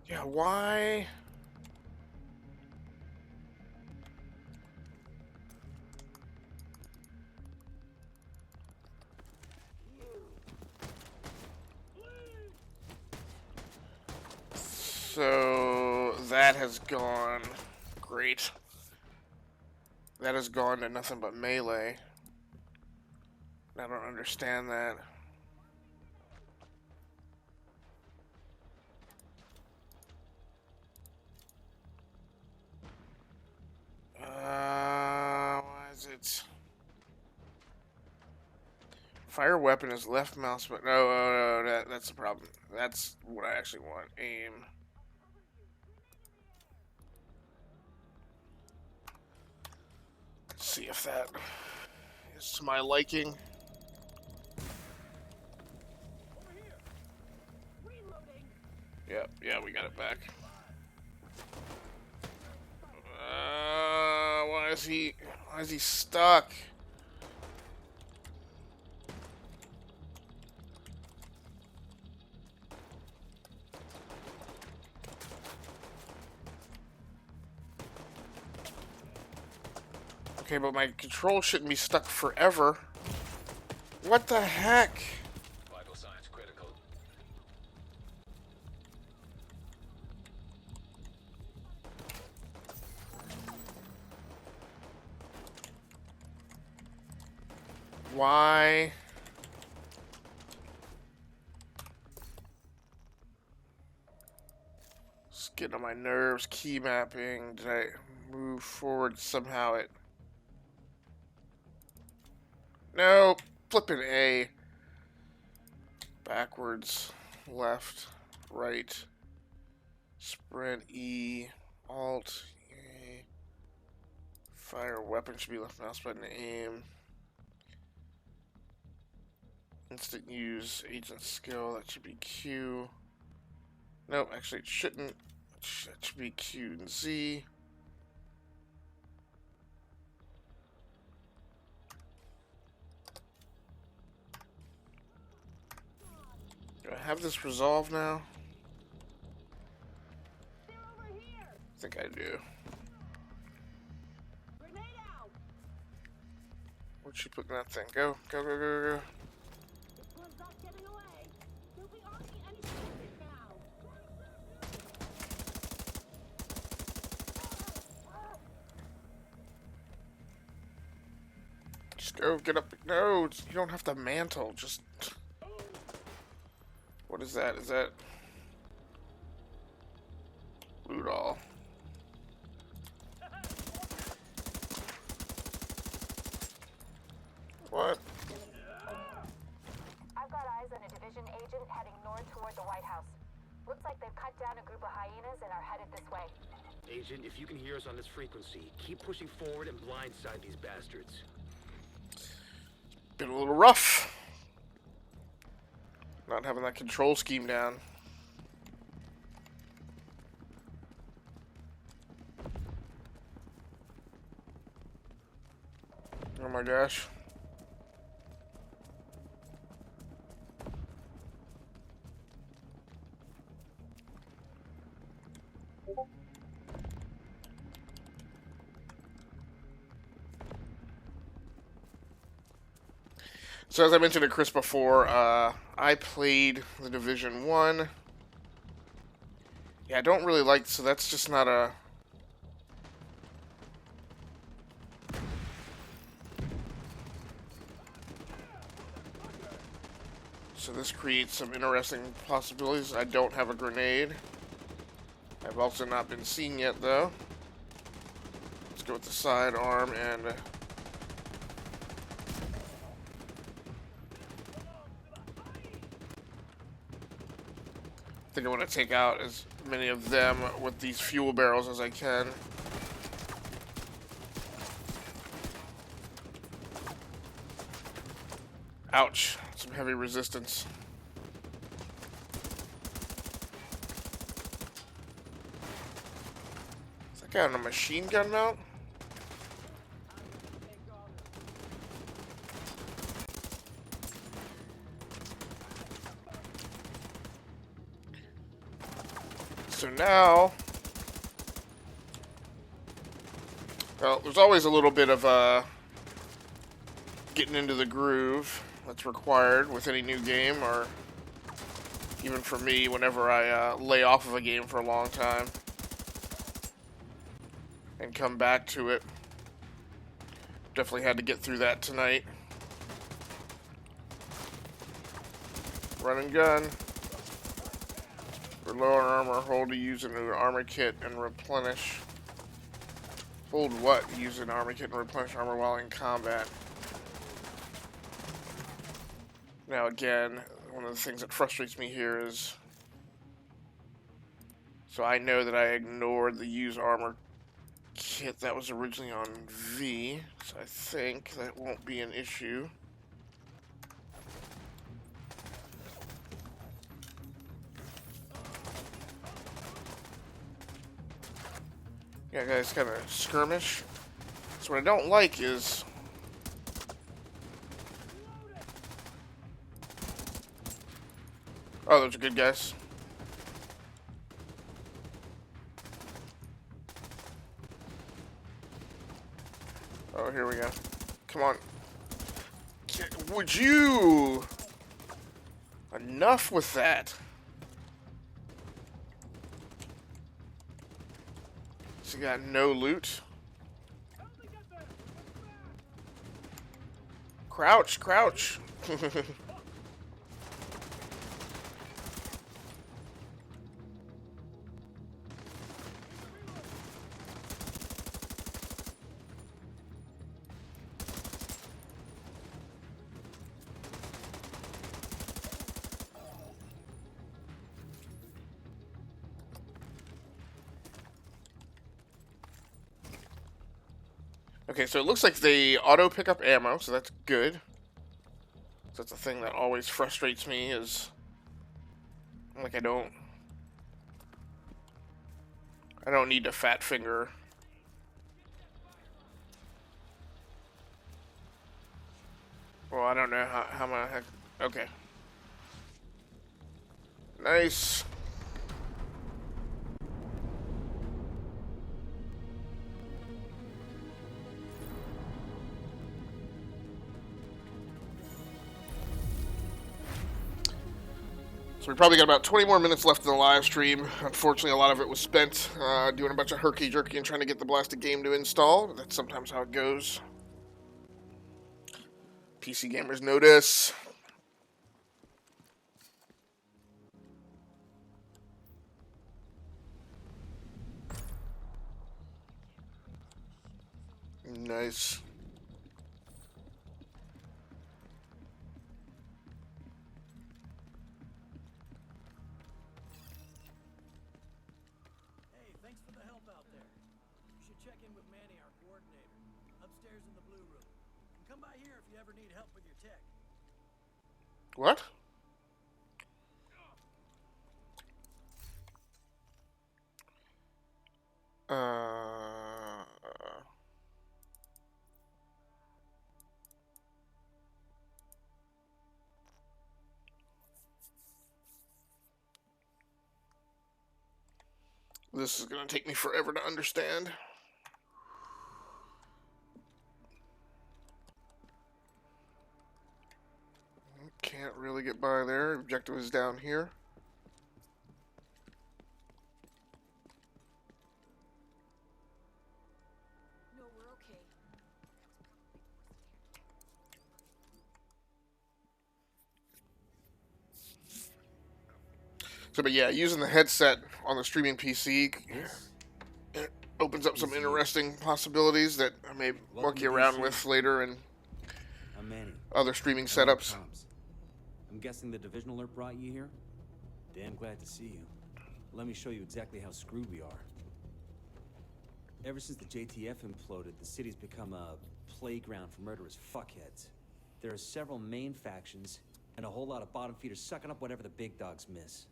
Speaker 2: Yeah, why? So that has gone great. That has gone to nothing but melee. I don't understand that. Why is it? Fire weapon is left mouse, but no, that's the problem. That's what I actually want. Aim. Let's see if that is to my liking. Yep, yeah, we got it back. Why is he stuck? Okay, but my control shouldn't be stuck forever. What the heck?
Speaker 11: Vital signs critical.
Speaker 2: Why? It's getting on my nerves. Key mapping. Did I move forward somehow? No, flipping A. backwards, left, right, sprint, E, Alt, A. Fire weapon should be left mouse button to aim. Instant use, agent skill, that should be Q. Nope, actually it shouldn't. It should be Q and Z. Do I have this resolved now? I think I do. Where'd she put that thing? Go, go, go, go, go. Just go, get up. No, you don't have to mantle. Just. What is that? Is that. Loot all. What?
Speaker 13: I've got eyes on a division agent heading north toward the White House. Looks like they've cut down a group of hyenas and are headed this way.
Speaker 12: Agent, if you can hear us on this frequency, keep pushing forward and blindside these bastards.
Speaker 2: Been a little rough. Not having that control scheme down. Oh my gosh. So as I mentioned to Chris before, I played the Division 1. Yeah, I don't really like, so that's just not a... So this creates some interesting possibilities. I don't have a grenade. I've also not been seen yet, though. Let's go with the sidearm and... I think I want to take out as many of them with these fuel barrels as I can. Ouch. Some heavy resistance. Is that guy on a machine gun mount? So now, well, there's always a little bit of getting into the groove that's required with any new game, or even for me whenever I lay off of a game for a long time and come back to it. Definitely had to get through that tonight. Run and gun. For low on armor, hold to use an armor kit and replenish. Hold what? Use an armor kit and replenish armor while in combat. Now again, one of the things that frustrates me here is... So I know that I ignored the use armor kit that was originally on V, so I think that won't be an issue. Yeah, guys, kind of skirmish. So what I don't like is... Oh, those are good guys. Oh, here we go. Come on. Would you... Enough with that. So you got no loot. Crouch, crouch. Okay, so it looks like they auto pick up ammo, so that's good. So that's a thing that always frustrates me is like I don't need to fat finger. Well, I don't know how my heck. Okay. Nice. So we probably got about 20 more minutes left in the live stream. Unfortunately, a lot of it was spent doing a bunch of herky-jerky and trying to get the blasted game to install. That's sometimes how it goes. PC gamers notice. Nice.
Speaker 14: Hey, thanks for the help out there. You should check in with Manny, our coordinator, upstairs in the blue room. And come by here if you ever need help with your tech.
Speaker 2: What? This is going to take me forever to understand. Can't really get by there. Objective is down here.
Speaker 6: No, we're okay.
Speaker 2: So, but yeah, using the headset on the streaming PC it opens up some interesting possibilities that I may monkey around with later in other streaming setups.
Speaker 15: I'm guessing the division alert brought you here? Damn glad to see you. Let me show you exactly how screwed we are. Ever since the JTF imploded, the city's become a playground for murderous fuckheads. There are several main factions, and a whole lot of bottom feeders sucking up whatever the big dogs miss.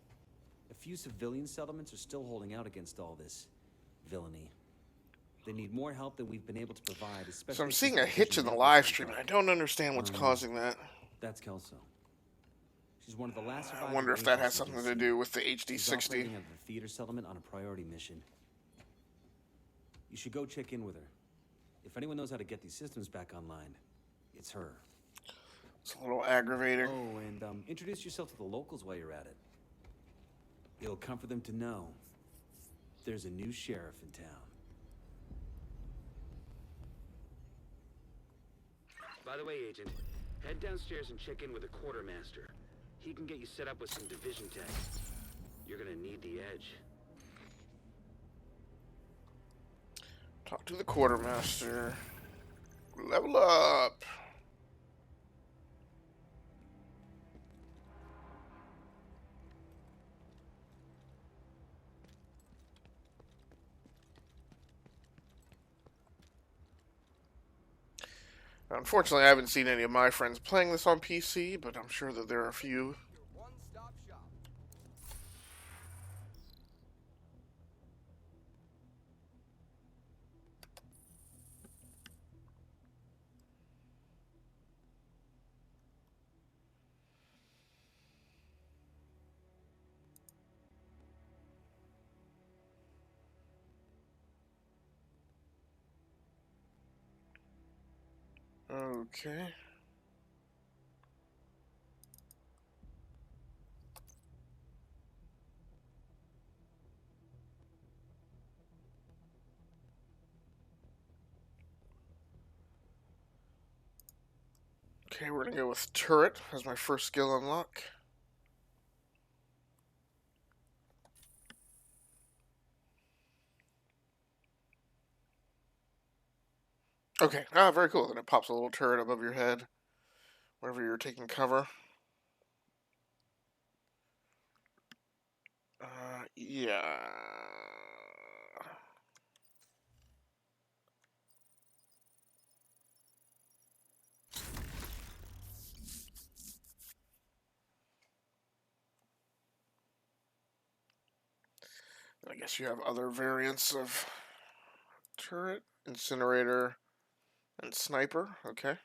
Speaker 15: A few civilian settlements are still holding out against all this villainy. They need more help than we've been able to provide, especially.
Speaker 2: So I'm seeing a hitch in the live stream, and I don't understand what's causing that.
Speaker 15: That's Kelso. She's one of the last
Speaker 2: I wonder if that has something to do with the HD60.
Speaker 15: She's operating at the theater settlement on a priority mission. You should go check in with her. If anyone knows how to get these systems back online, it's her.
Speaker 2: It's a little aggravating.
Speaker 15: Oh, and introduce yourself to the locals while you're at it. It'll comfort them to know there's a new sheriff in town.
Speaker 12: By the way, Agent, head downstairs and check in with the quartermaster. He can get you set up with some division tech. You're gonna need the edge.
Speaker 2: Talk to the quartermaster. Level up. Unfortunately, I haven't seen any of my friends playing this on PC, but I'm sure that there are a few. Okay. Okay, we're gonna go with turret as my first skill unlock. Okay, very cool. Then it pops a little turret above your head wherever you're taking cover. Yeah. I guess you have other variants of turret, incinerator, and sniper. Okay.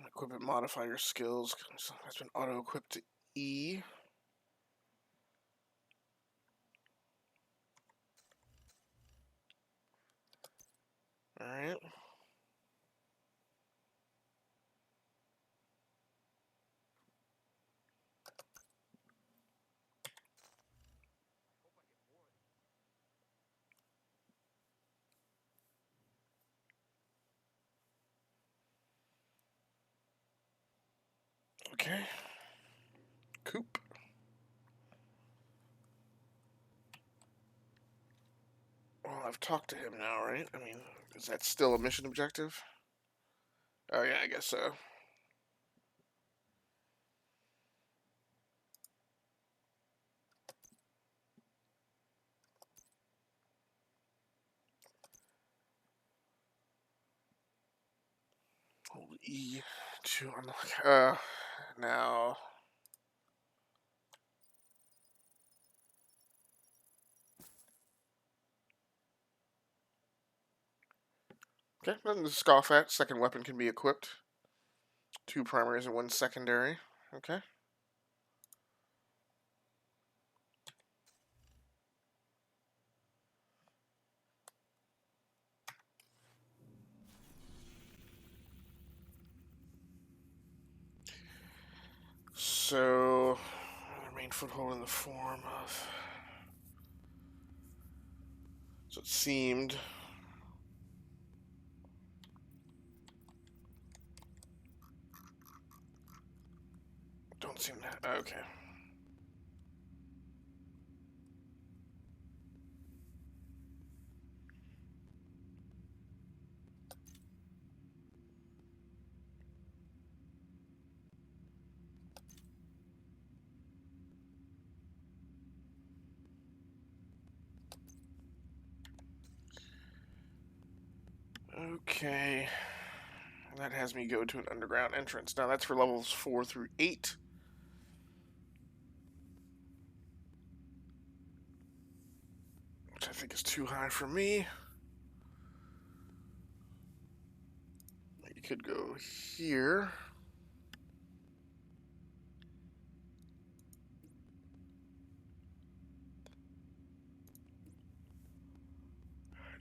Speaker 2: Equipment modify your skills. That's been auto-equipped to E. Alright. Okay. Coop. Well, I've talked to him now, right? I mean, is that still a mission objective? Oh, yeah, I guess so. Hold E to unlock. Now. Okay, then the scoff at second weapon can be equipped. 2 primaries and 1 secondary. Okay. So, main foothold in the form of. So it seemed. Don't seem to. Okay. Okay. And that has me go to an underground entrance. Now that's for levels 4 through 8. Which I think is too high for me. You could go here.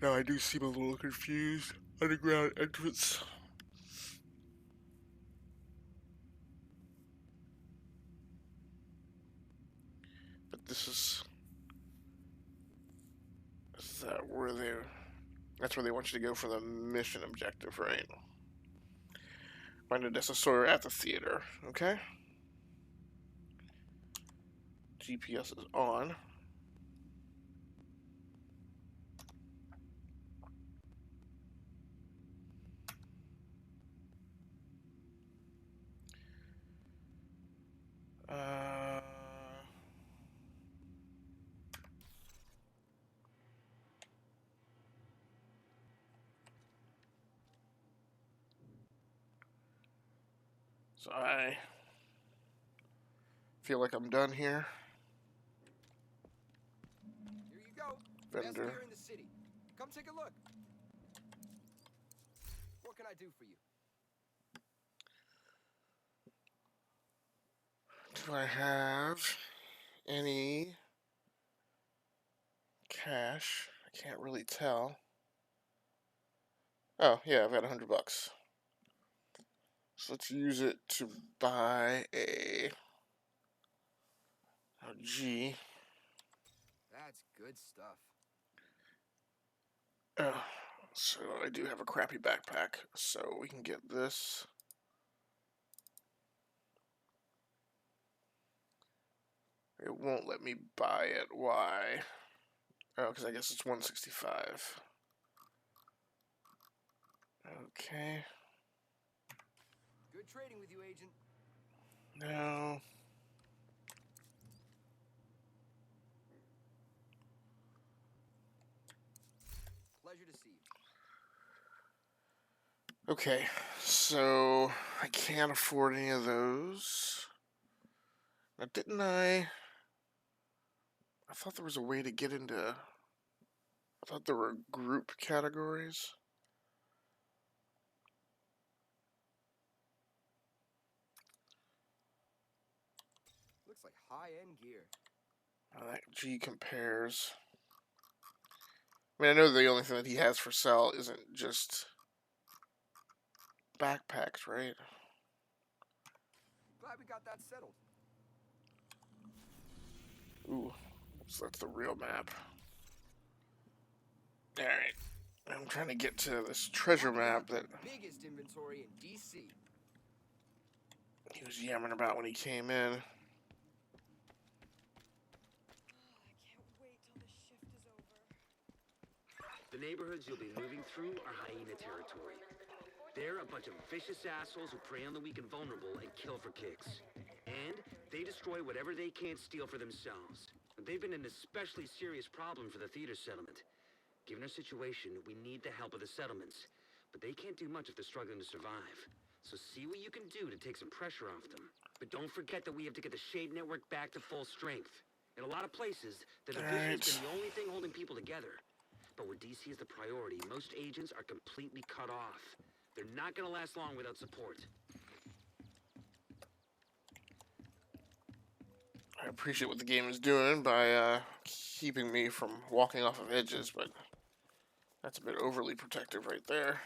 Speaker 2: Now I do seem a little confused. Underground entrance. But this is that where they? That's where they want you to go for the mission objective, right? Find a Desasaur at the theater. Okay. GPS is on. So I feel like I'm done here.
Speaker 16: Here you go. Best
Speaker 2: Vendor.
Speaker 16: beer in the city. Come take a look. What can I do for you?
Speaker 2: Do I have any cash? I can't really tell. Oh, yeah, I've got $100. So let's use it to buy a G.
Speaker 16: That's good stuff.
Speaker 2: So I do have a crappy backpack, so we can get this. It won't let me buy it. Why? Oh, because I guess it's 165. Okay.
Speaker 16: Good trading with you, Agent.
Speaker 2: No.
Speaker 16: Pleasure to see you.
Speaker 2: Okay, so I can't afford any of those. Now, didn't I? I thought there was a way to get into. I thought there were group categories.
Speaker 16: Looks like high-end gear.
Speaker 2: That G compares. I mean, I know the only thing that he has for sale isn't just backpacks, right?
Speaker 16: Glad we got that settled.
Speaker 2: Ooh, so that's the real map. Alright. I'm trying to get to this treasure map that
Speaker 16: Biggest inventory in DC.
Speaker 2: he was yammering about when he came in.
Speaker 12: The neighborhoods you'll be moving through are hyena territory. They're a bunch of vicious assholes who prey on the weak and vulnerable and kill for kicks. And they destroy whatever they can't steal for themselves. They've been an especially serious problem for the theater settlement. Given our situation, we need the help of the settlements. But they can't do much if they're struggling to survive. So see what you can do to take some pressure off them. But don't forget that we have to get the Shade Network back to full strength. In a lot of places, the division has been the only thing holding people together. But where DC is the priority, most agents are completely cut off. They're not gonna last long without support.
Speaker 2: I appreciate what the game is doing by keeping me from walking off of edges, but that's a bit overly protective right there.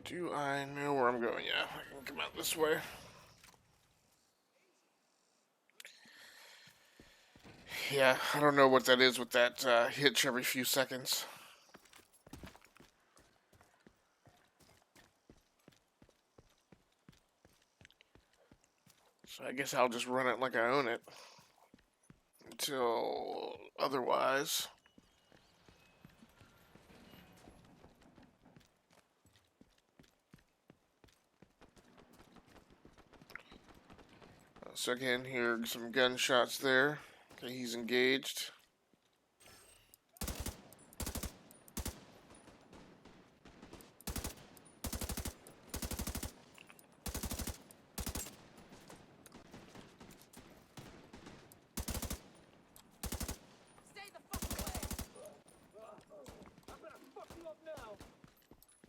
Speaker 2: Do I know where I'm going? Yeah, I can come out this way. Yeah, I don't know what that is with that hitch every few seconds. So I guess I'll just run it like I own it. Until otherwise. So again, hear some gunshots there. Okay, he's engaged.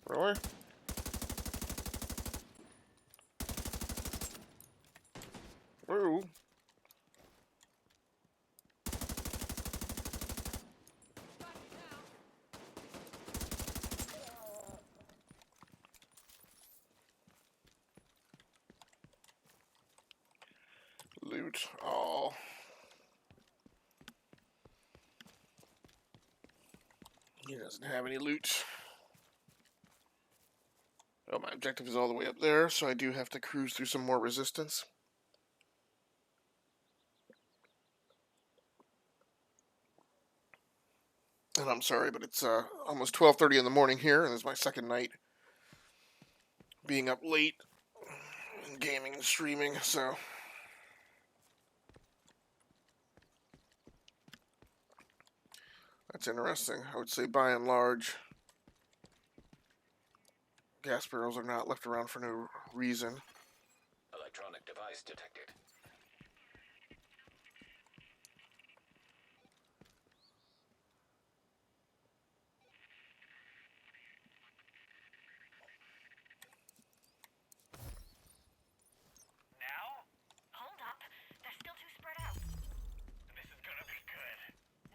Speaker 2: Really? Ooh. Loot all. He doesn't have any loot. Oh, my objective is all the way up there, so I do have to cruise through some more resistance. And I'm sorry, but it's almost 12:30 in the morning here, and it's my second night being up late and gaming and streaming, so that's interesting. I would say by and large, gas barrels are not left around for no reason.
Speaker 11: Electronic device detected.
Speaker 13: Now? Hold up. They're still too spread out. This is gonna be good.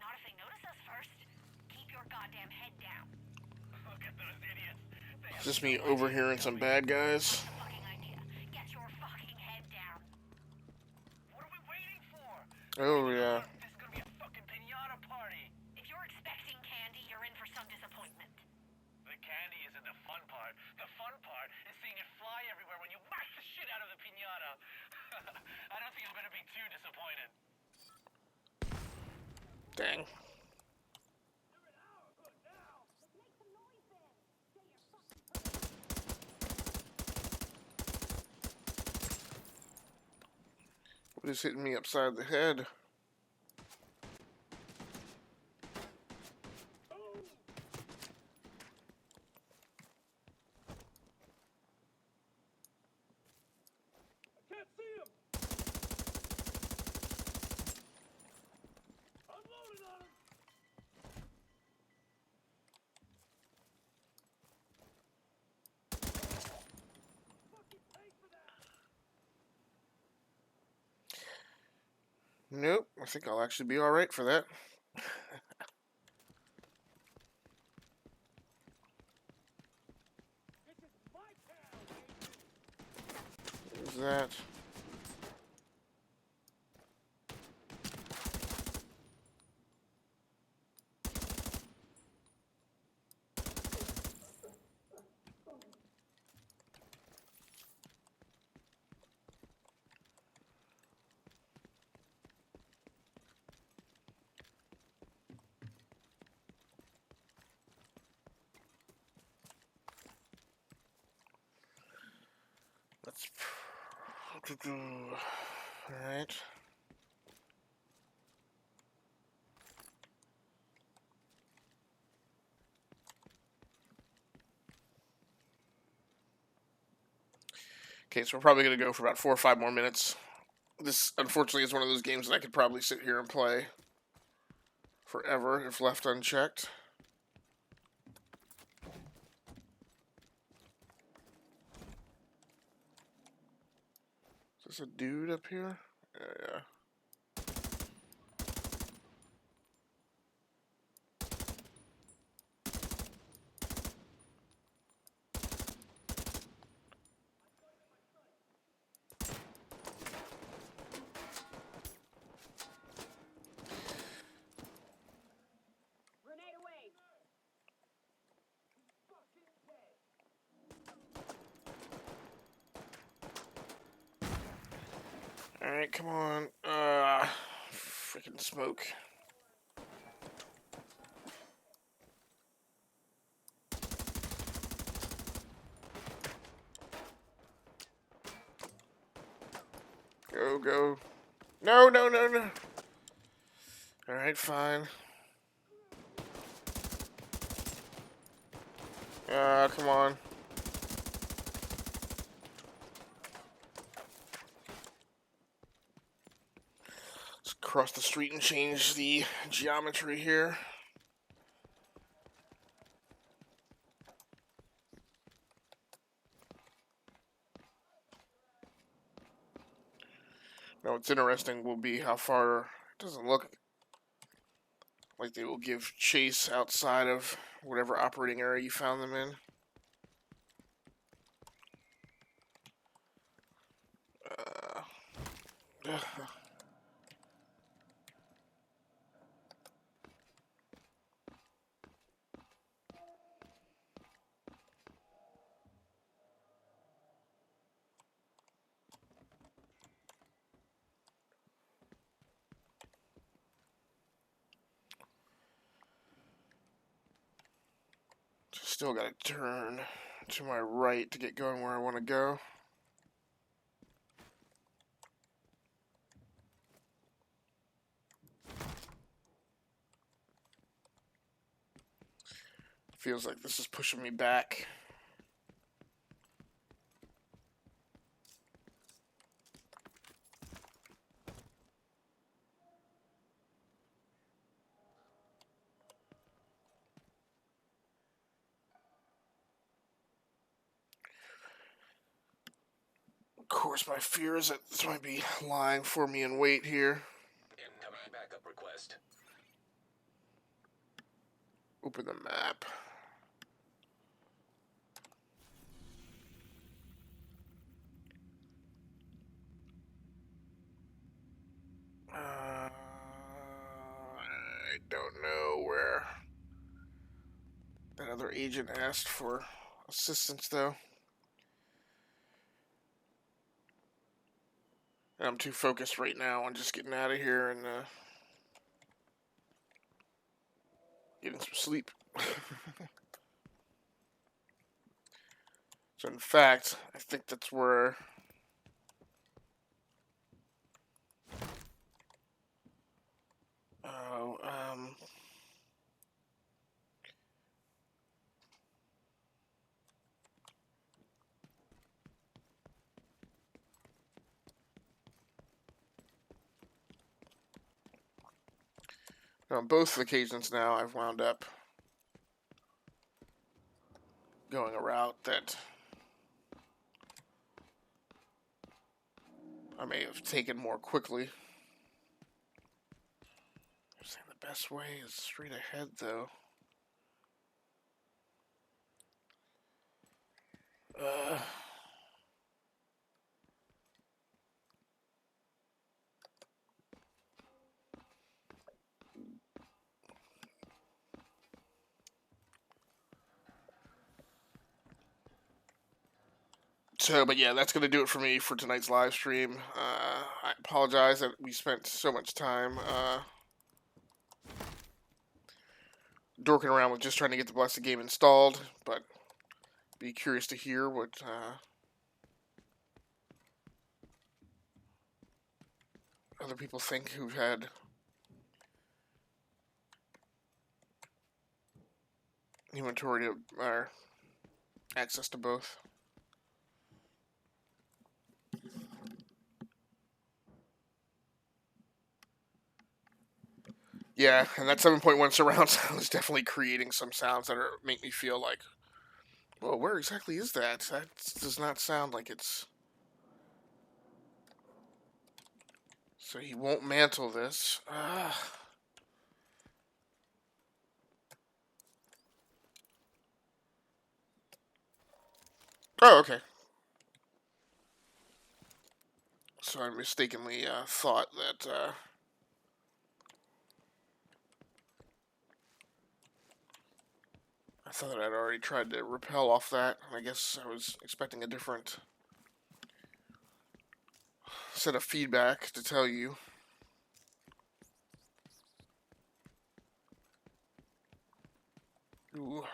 Speaker 13: Not if they notice us first. Keep your goddamn head down. Look at those idiots.
Speaker 2: Is this me overhearing some bad guys?
Speaker 13: Get your fucking head down. What are we waiting for?
Speaker 2: Oh, yeah.
Speaker 13: This is gonna be a fucking piñata party. If you're expecting candy, you're in for some disappointment. The candy isn't the fun part. The fun part is seeing it fly everywhere when you whack the shit out of the piñata. I don't think I'm gonna be too disappointed.
Speaker 2: Dang. What is hitting me upside the head?
Speaker 14: Can't see him! Unloading on him! Fucking pay for that!
Speaker 2: Nope, I think I'll actually be alright for that. What is that? Let's... Alright. Okay, so we're probably going to go for about 4 or 5 more minutes. This, unfortunately, is one of those games that I could probably sit here and play forever if left unchecked. Is this a dude up here? Yeah.
Speaker 14: Grenade away!
Speaker 2: Alright, come on. Freaking smoke. Go, go. No, no, no, no. Alright, fine. Come on. Let's cross the street and change the geometry here. Now, what's interesting will be how far... It doesn't look like they will give chase outside of whatever operating area you found them in. Still gotta turn to my right to get going where I want to go. Feels like this is pushing me back. Of course, my fear is that this might be lying for me in wait here.
Speaker 11: Incoming backup request.
Speaker 2: Open the map. I don't know where that other agent asked for assistance, though. And I'm too focused right now on just getting out of here and getting some sleep. So in fact, I think that's where So, on both occasions now, I've wound up going a route that I may have taken more quickly. I'm saying the best way is straight ahead, though. So, but yeah, that's going to do it for me for tonight's live stream. I apologize that we spent so much time dorking around with just trying to get the Blessed game installed, but be curious to hear what other people think who've had inventory to, or access to both. Yeah, and that 7.1 surround sound is definitely creating some sounds that make me feel like, well, where exactly is that? That does not sound like it's... So he won't mantle this. Oh, okay. So I mistakenly thought that... I thought that I'd already tried to repel off that. I guess I was expecting a different set of feedback to tell you. Ooh.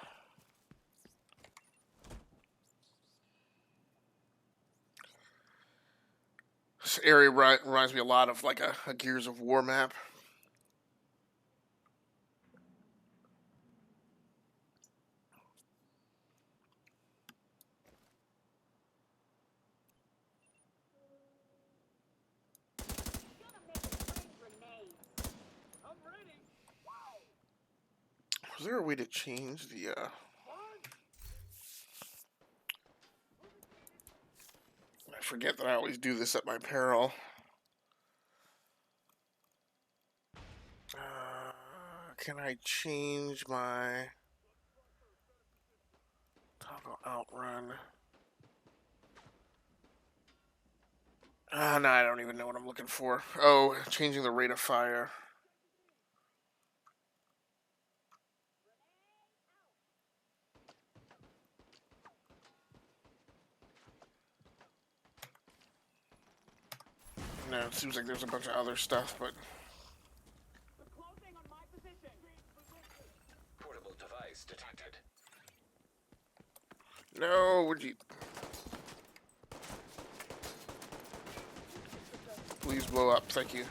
Speaker 2: This area reminds me a lot of like a Gears of War map. Was there a way to change the I forget that I always do this at my peril. Can I change my toggle outrun? No, I don't even know what I'm looking for. Oh, changing the rate of fire. No, it seems like there's a bunch of other stuff, but...
Speaker 11: Portable device detected.
Speaker 2: No, would you... Please blow up, thank you.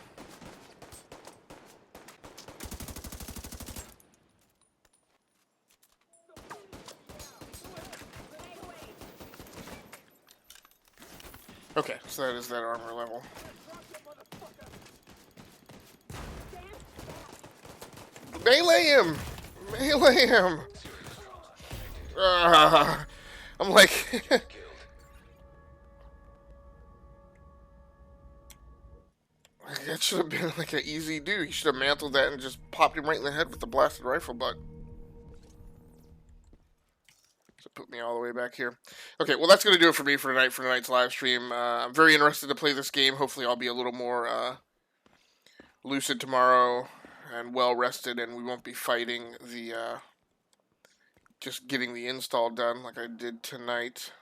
Speaker 2: Okay, so that is that armor level. Melee him! Melee him! I'm like... That should have been like an easy do. He should have mantled that and just popped him right in the head with the blasted rifle butt. So put me all the way back here. Okay, well that's going to do it for me for tonight, for tonight's live stream. I'm very interested to play this game. Hopefully I'll be a little more lucid tomorrow and well rested, and we won't be fighting the just getting the install done like I did tonight.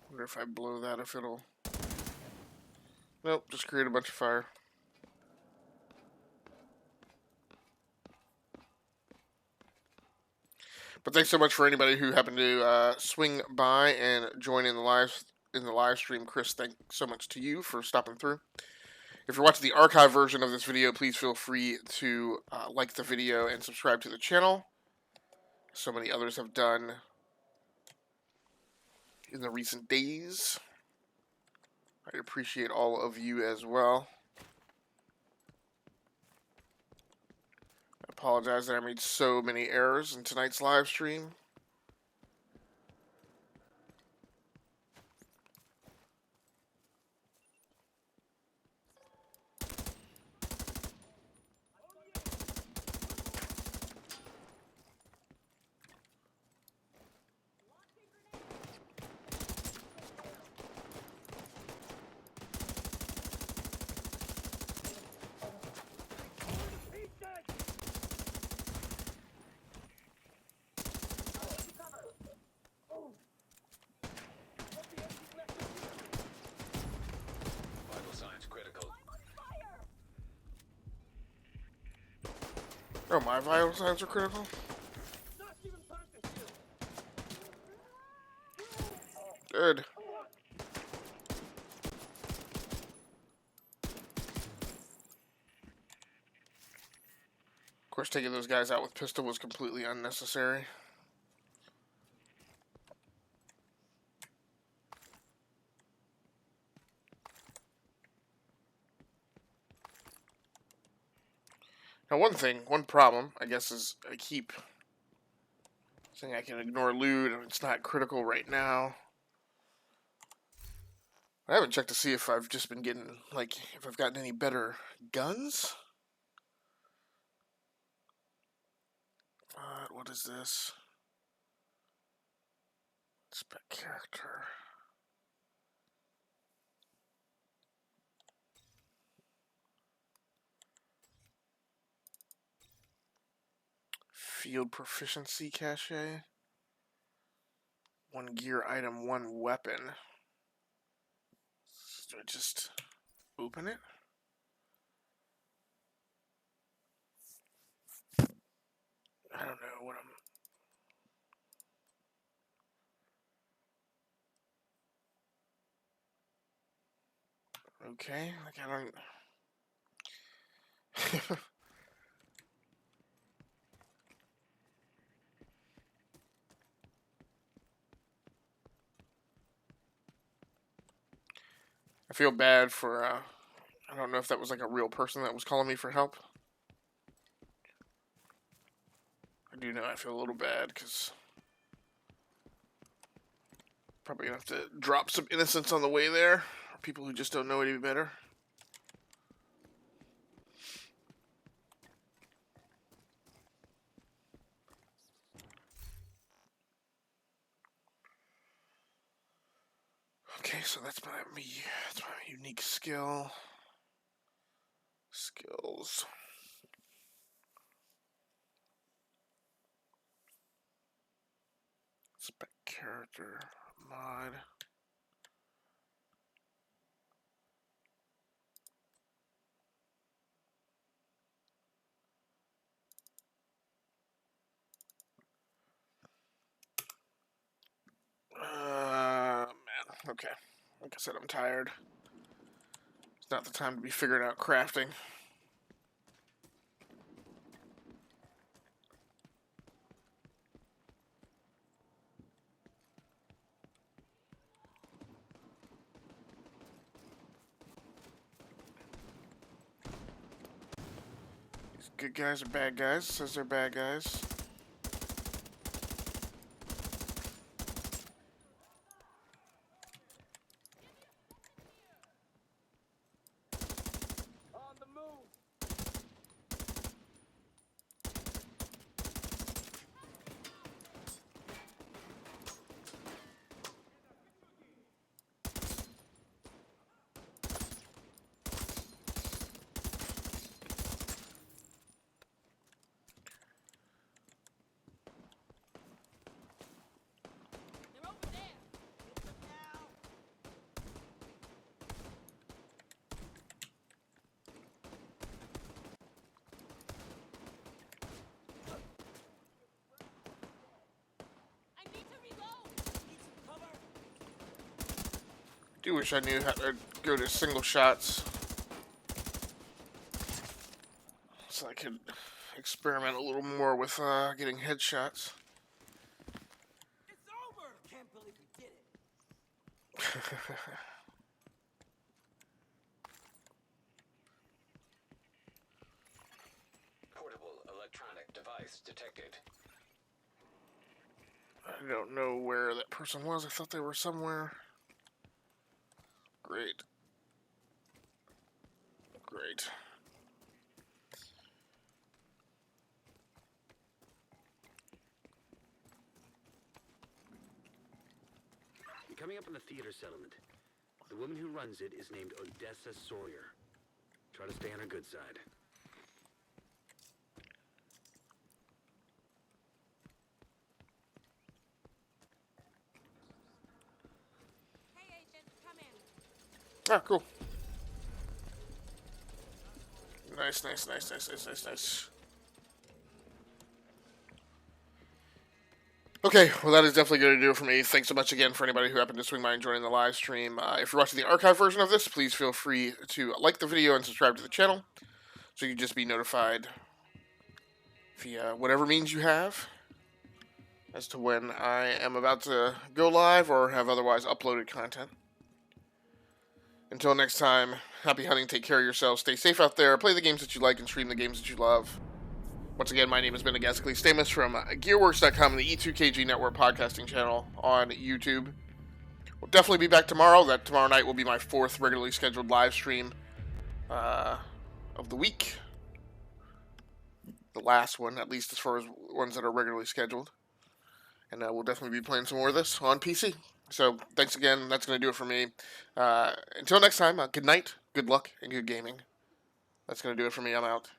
Speaker 2: Wonder if I blow that, if it'll... Nope, just create a bunch of fire. But thanks so much for anybody who happened to swing by and join in the live stream. Chris, thanks so much to you for stopping through. If you're watching the archive version of this video, please feel free to like the video and subscribe to the channel. So many others have done in the recent days. I appreciate all of you as well. I apologize that I made so many errors in tonight's live stream.
Speaker 11: Vital signs critical.
Speaker 2: Oh, my vital signs are critical? Good. Of course, taking those guys out with pistol was completely unnecessary. Now, one problem, I guess, is I keep saying I can ignore loot and it's not critical right now. I haven't checked to see if I've just been getting, like, if I've gotten any better guns. What is this? Spec character. Field proficiency cache. One gear item, one weapon. Do I just open it? I don't know what I'm... Okay, like I don't... I feel bad for, I don't know if that was like a real person that was calling me for help. I do know I feel a little bad, because probably gonna have to drop some innocents on the way there. People who just don't know any better. Okay, so that's my unique skill. Skills. Spec character mod. Man. Okay. Like I said, I'm tired. It's not the time to be figuring out crafting. These good guys are bad guys. It says they're bad guys. do wish I knew how to go to single shots, so I could experiment a little more with getting headshots.
Speaker 14: It's over! Can't believe we did it.
Speaker 11: Portable electronic device detected.
Speaker 2: I don't know where that person was. I thought they were somewhere. Great. Great.
Speaker 12: You're coming up on the theater settlement. The woman who runs it is named Odessa Sawyer. Try to stay on her good side.
Speaker 6: Hey, Agent, come in.
Speaker 2: Ah, cool. Nice, nice, nice, nice, nice, nice, nice. Okay, well that is definitely going to do it for me. Thanks so much again for anybody who happened to swing by and join the live stream. If you're watching the archive version of this, please feel free to like the video and subscribe to the channel, so you can just be notified via whatever means you have as to when I am about to go live or have otherwise uploaded content. Until next time, happy hunting, take care of yourselves, stay safe out there, play the games that you like, and stream the games that you love. Once again, my name has been Agaskally Stamus from GearWorks.com and the E2KG Network podcasting channel on YouTube. We'll definitely be back tomorrow. That tomorrow night will be my 4th regularly scheduled live stream of the week. The last one, at least as far as ones that are regularly scheduled. And we'll definitely be playing some more of this on PC. So, thanks again. That's going to do it for me. Until next time, good night, good luck, and good gaming. That's going to do it for me. I'm out.